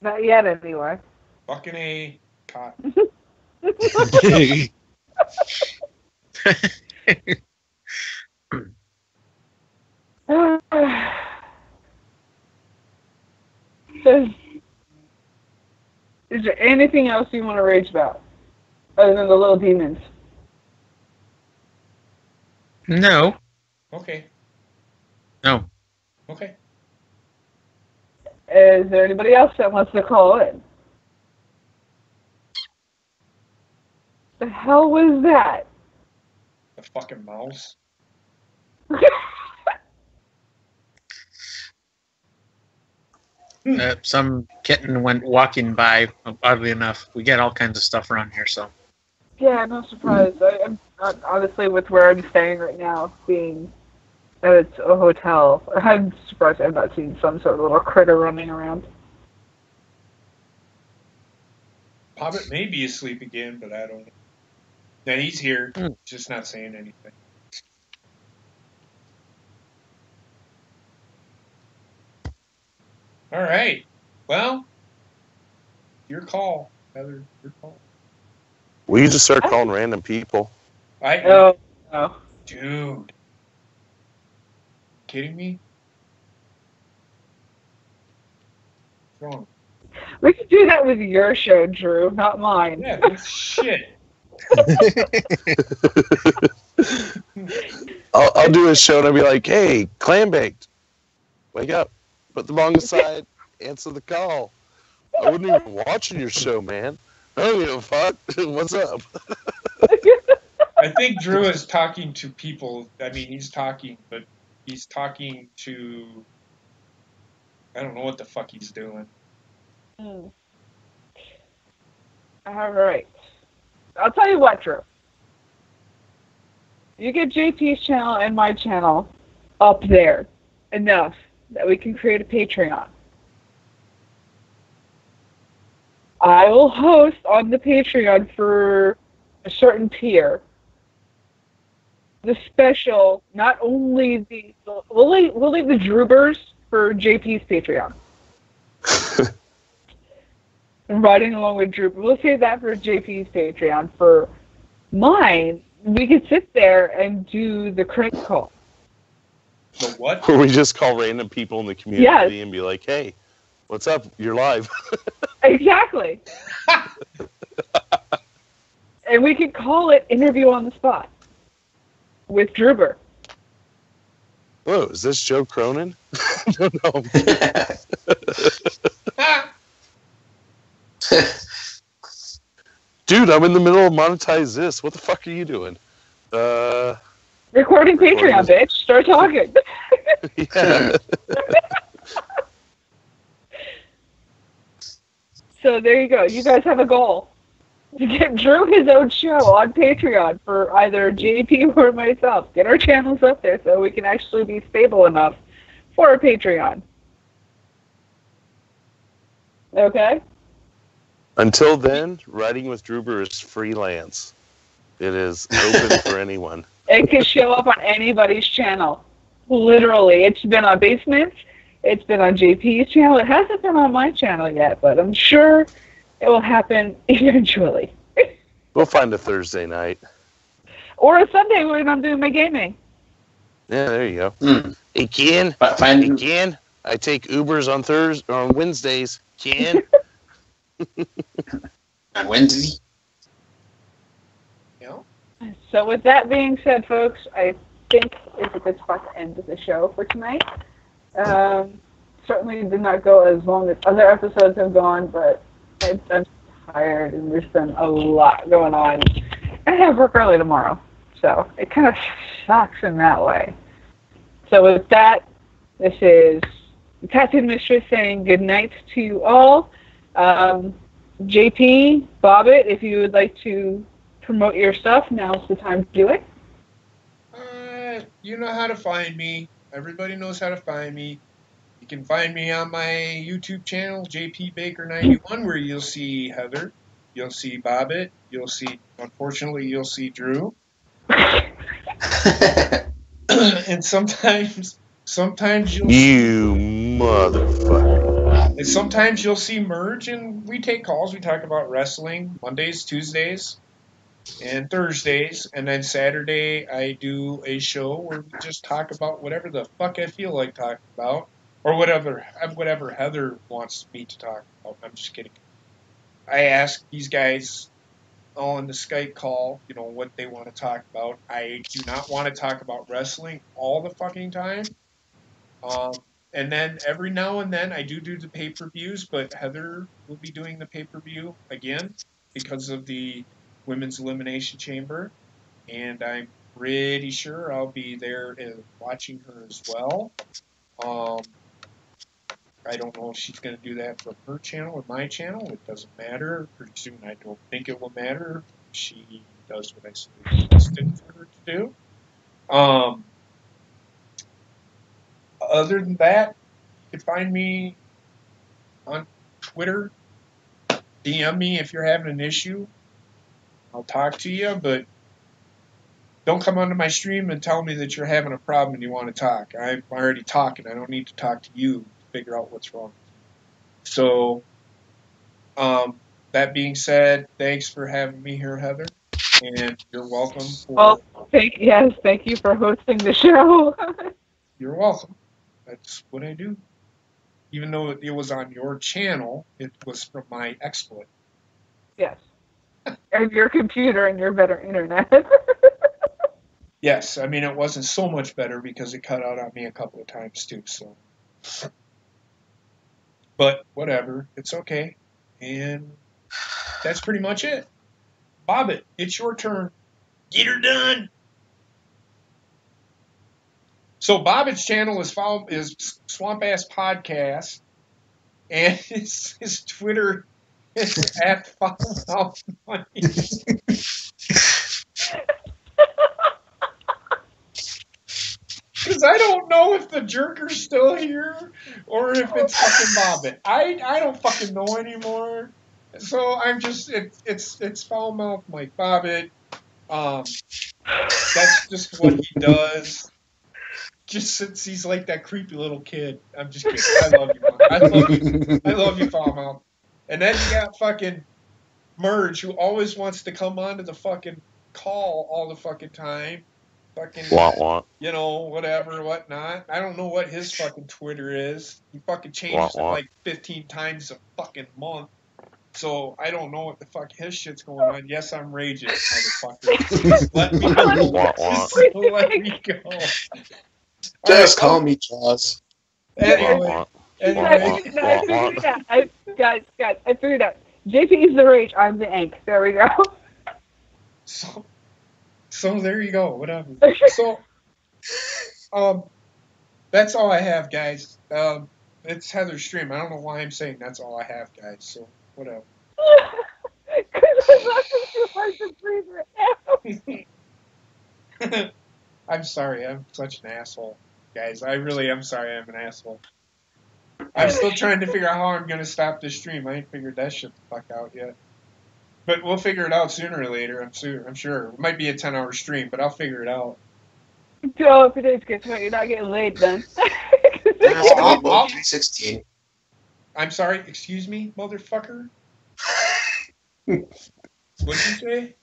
Not yet, anyway. Fucking A. Cotton. Is there anything else you want to rage about other than the little demons? No. Okay. No. Okay. Is there anybody else that wants to call in? The hell was that? The fucking mouse. Some kitten went walking by, oddly enough. We get all kinds of stuff around here, so. Yeah, no surprise. I'm honestly, with where I'm staying right now, being that it's a hotel, I'm surprised I've not seen some sort of little critter running around. Hobbit may be asleep again, but I don't know. Now he's here, just not saying anything. All right. Well, your call, Heather. Your call. We just start calling random people. Oh, no. Dude. Kidding me? What's wrong? We could do that with your show, Drew, not mine. Yeah, this shit. I'll do a show and I'll be like, hey, clam baked. Wake up. Put them on the side. Answer the call. I wasn't even watching your show, man. I don't give a fuck. What's up? I think Drew is talking to people. I mean, he's talking, but he's talking to... I don't know what the fuck he's doing. All right. I'll tell you what, Drew. You get JP's channel and my channel up there enough that we can create a Patreon. I will host on the Patreon for a certain tier the special, not only the... We'll leave the Drubers for JP's Patreon. And riding along with Drew. We'll save that for JP's Patreon. For mine, we could sit there and do the crank call. The what? Where we just call random people in the community and be like, hey, what's up? You're live. Exactly. And we could call it Interview on the Spot with Druber. Whoa, is this Joe Cronin? No. Dude, I'm in the middle of monetize this. What the fuck are you doing? Recording Patreon, bitch. Start talking. Yeah. So there you go. You guys have a goal. To get Drew his own show on Patreon for either JP or myself. Get our channels up there so we can actually be stable enough for a Patreon. Okay? Until then, writing with Druber is freelance. It is open for anyone. It can show up on anybody's channel. Literally. It's been on Basements. It's been on JP's channel. It hasn't been on my channel yet, but I'm sure it will happen eventually. We'll find a Thursday night. Or a Sunday when I'm doing my gaming. Yeah, there you go. Hey, Ken. Hey, Ken. I take Ubers on Wednesdays. Ken. On Wednesday? Yeah. So with that being said, folks, I think it's a good spot to end the show for tonight. Certainly did not go as long as other episodes have gone, but I'm tired and there's been a lot going on. I have work early tomorrow, so it kind of sucks in that way. So with that, this is Tattooed Mistress saying good night to you all. JP, Bobbit, if you would like to promote your stuff, now's the time to do it. You know how to find me. Everybody knows how to find me. You can find me on my YouTube channel, JP Baker 91, where you'll see Heather, you'll see Bobbit, unfortunately, you'll see Drew. And sometimes you'll motherfucker. And sometimes you'll see Merge, and we take calls. We talk about wrestling Mondays, Tuesdays. and Thursdays, and then Saturday I do a show where we just talk about whatever the fuck I feel like talking about, or whatever Heather wants me to talk about. I'm just kidding. I ask these guys all in the Skype call, what they want to talk about. I do not want to talk about wrestling all the fucking time. And then every now and then I do the pay-per-views, but Heather will be doing the pay-per-view again because of the Women's Elimination Chamber. And I'm pretty sure I'll be there watching her as well. I don't know if she's going to do that from her channel or my channel. It doesn't matter. Pretty soon I don't think it will matter. She does what I suggested for her to do. Other than that, you can find me on Twitter. DM me if you're having an issue. I'll talk to you, but don't come onto my stream and tell me that you're having a problem and you want to talk. I'm already talking. I don't need to talk to you to figure out what's wrong. So, that being said, thanks for having me here, Heather, and you're welcome. Thank you for hosting the show. You're welcome. That's what I do. Even though it was on your channel, it was from my exploit. Yes. And your computer and your better internet. Yes, I mean, it wasn't so much better because it cut out on me a couple of times too, so. But whatever, it's okay. And that's pretty much it. Bobbit, it's your turn. Get her done. So Bobbit's channel is Swamp Ass Podcast, and his Twitter is at Foulmouth Money. Because I don't know if the jerker's still here or if it's fucking Bobbit. I don't fucking know anymore. So I'm just it's Foulmouth Mike Bobbit. That's just what he does. Just since he's like that creepy little kid. I'm just kidding. I love you, Mom. I love you, Foulmouth. And then you got fucking Merge, who always wants to come onto the fucking call all the fucking time. Fucking, whatever, whatnot. I don't know what his fucking Twitter is. He fucking changes it like 15 times a fucking month. So I don't know what the fuck his shit's going on. Yes, I'm raging, motherfucker. Just let me go. Just let me go. Just call me Jaws. Anyway. Guys, I figured it out. JP is the rage, I'm the ink. There we go. So there you go. Whatever. So, that's all I have, guys. It's Heather's stream. I don't know why I'm saying that's all I have, guys. So whatever. Because I'm not too hard to breathe right now. I'm sorry. I'm such an asshole, guys. I really am sorry. I'm an asshole. I'm still trying to figure out how I'm gonna stop this stream. I ain't figured that shit the fuck out yet. But we'll figure it out sooner or later, I'm sure. It might be a 10-hour stream, but I'll figure it out. Oh, if it is, guess what? You're not getting laid then. 316. I'm sorry, excuse me, motherfucker? What'd you say?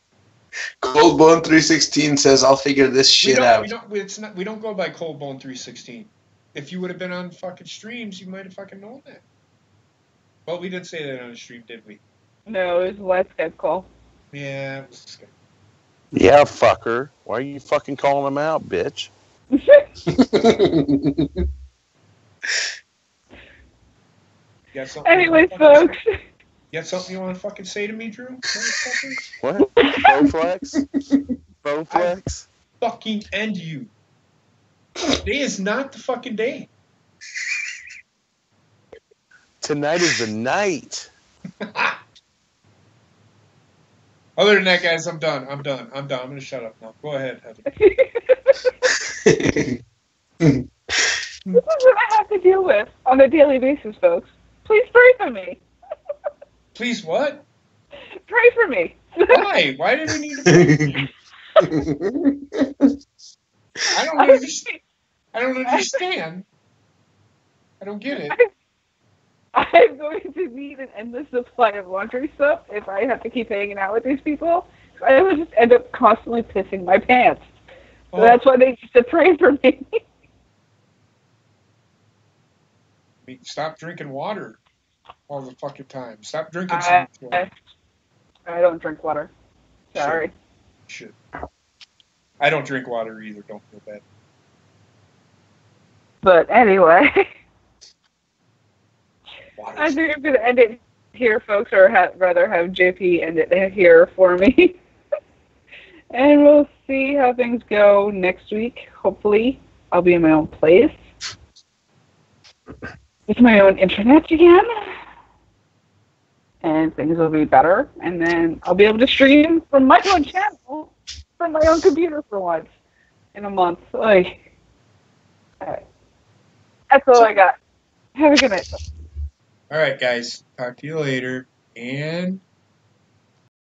Coldbone 316 says, I'll figure this shit out. We don't go by Coldbone 316. If you would have been on fucking streams, you might have fucking known that. Well, we didn't say that on the stream, did we? No, it was the last Skype call. Yeah, it was Skype. Yeah, fucker. Why are you fucking calling him out, bitch? Anyways, folks. You got something you want to fucking say to me, Drew? What? Bowflex? Bowflex? Fucking end you. Today is not the fucking day. Tonight is the night. Other than that, guys, I'm done. I'm going to shut up now. Go ahead, Heather. This is what I have to deal with on a daily basis, folks. Please pray for me. Please what? Pray for me. Why? Why do we need to pray for you? I don't understand. I don't get it. I'm going to need an endless supply of laundry soap if I have to keep hanging out with these people. I would just end up constantly pissing my pants. So Oh. that's why they used to pray for me. I mean, stop drinking water all the fucking time. Stop drinking so much water. I don't drink water. Sorry. Shit. I don't drink water either. Don't feel bad. But anyway, Water. I think I'm going to end it here, folks, or rather have JP end it here for me. And we'll see how things go next week. Hopefully, I'll be in my own place with my own internet again. And things will be better. And then I'll be able to stream from my own channel, from my own computer for once in a month. Like, all right. That's all I got. Have a good night. All right, guys. Talk to you later. And